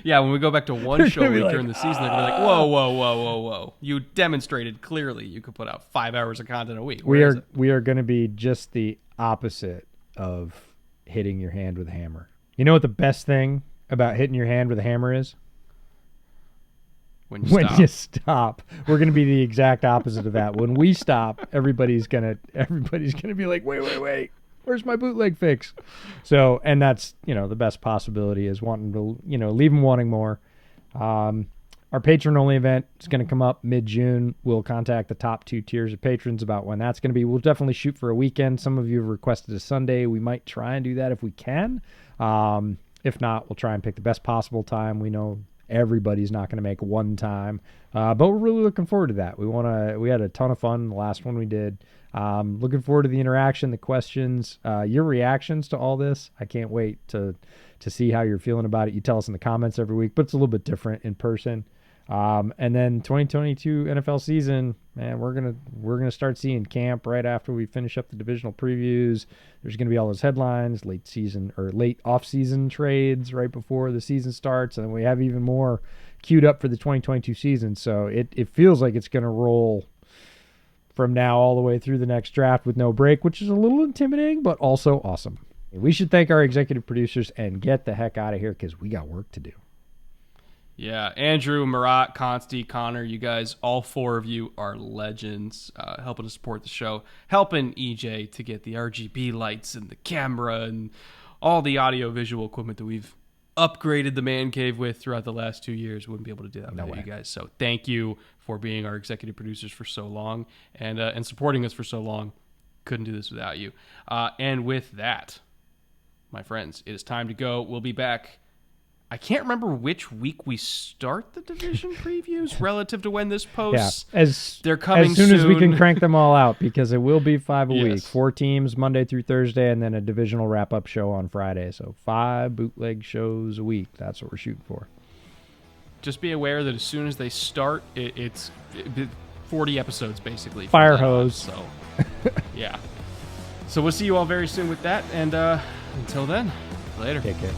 Yeah, when we go back to one show week during the season, they're going to be like, whoa. You demonstrated clearly you could put out 5 hours of content a week. We are going to be just the opposite of hitting your hand with a hammer. You know what the best thing about hitting your hand with a hammer is? When you stop. We're going to be the exact opposite of that. When we stop, everybody's going to be like, wait. Where's my bootleg fix? So, and that's, the best possibility is wanting to, leave them wanting more. Our patron-only event is going to come up mid-June. We'll contact the top 2 tiers of patrons about when that's going to be. We'll definitely shoot for a weekend. Some of you have requested a Sunday. We might try and do that if we can. If not, we'll try and pick the best possible time. We know everybody's not going to make one time, but we're really looking forward to that. We had a ton of fun the last one we did. Looking forward to the interaction, the questions, your reactions to all this. I can't wait to see how you're feeling about it. You tell us in the comments every week, but it's a little bit different in person. And then 2022 NFL season, man, we're gonna start seeing camp right after we finish up the divisional previews. There's gonna be all those headlines, late season or late off-season trades right before the season starts, and then we have even more queued up for the 2022 season. So it feels like it's gonna roll from now all the way through the next draft with no break, which is a little intimidating, but also awesome. We should thank our executive producers and get the heck out of here because we got work to do. Yeah, Andrew, Marat, Consti, Connor, you guys, all 4 of you are legends, helping to support the show, helping EJ to get the RGB lights and the camera and all the audio-visual equipment that we've upgraded the man cave with throughout the last 2 years. Wouldn't be able to do that without you guys. So thank you for being our executive producers for so long and supporting us for so long. Couldn't do this without you. And with that, my friends, it is time to go. We'll be back. I can't remember which week we start the division previews relative to when this posts. Yeah, they're coming as soon as we can crank them all out, because it will be 5 a week. Yes. 4 teams Monday through Thursday, and then a divisional wrap-up show on Friday. So 5 bootleg shows a week. That's what we're shooting for. Just be aware that as soon as they start, it's 40 episodes basically. Fire hose. So, yeah. So we'll see you all very soon with that, and until then, later. Take care.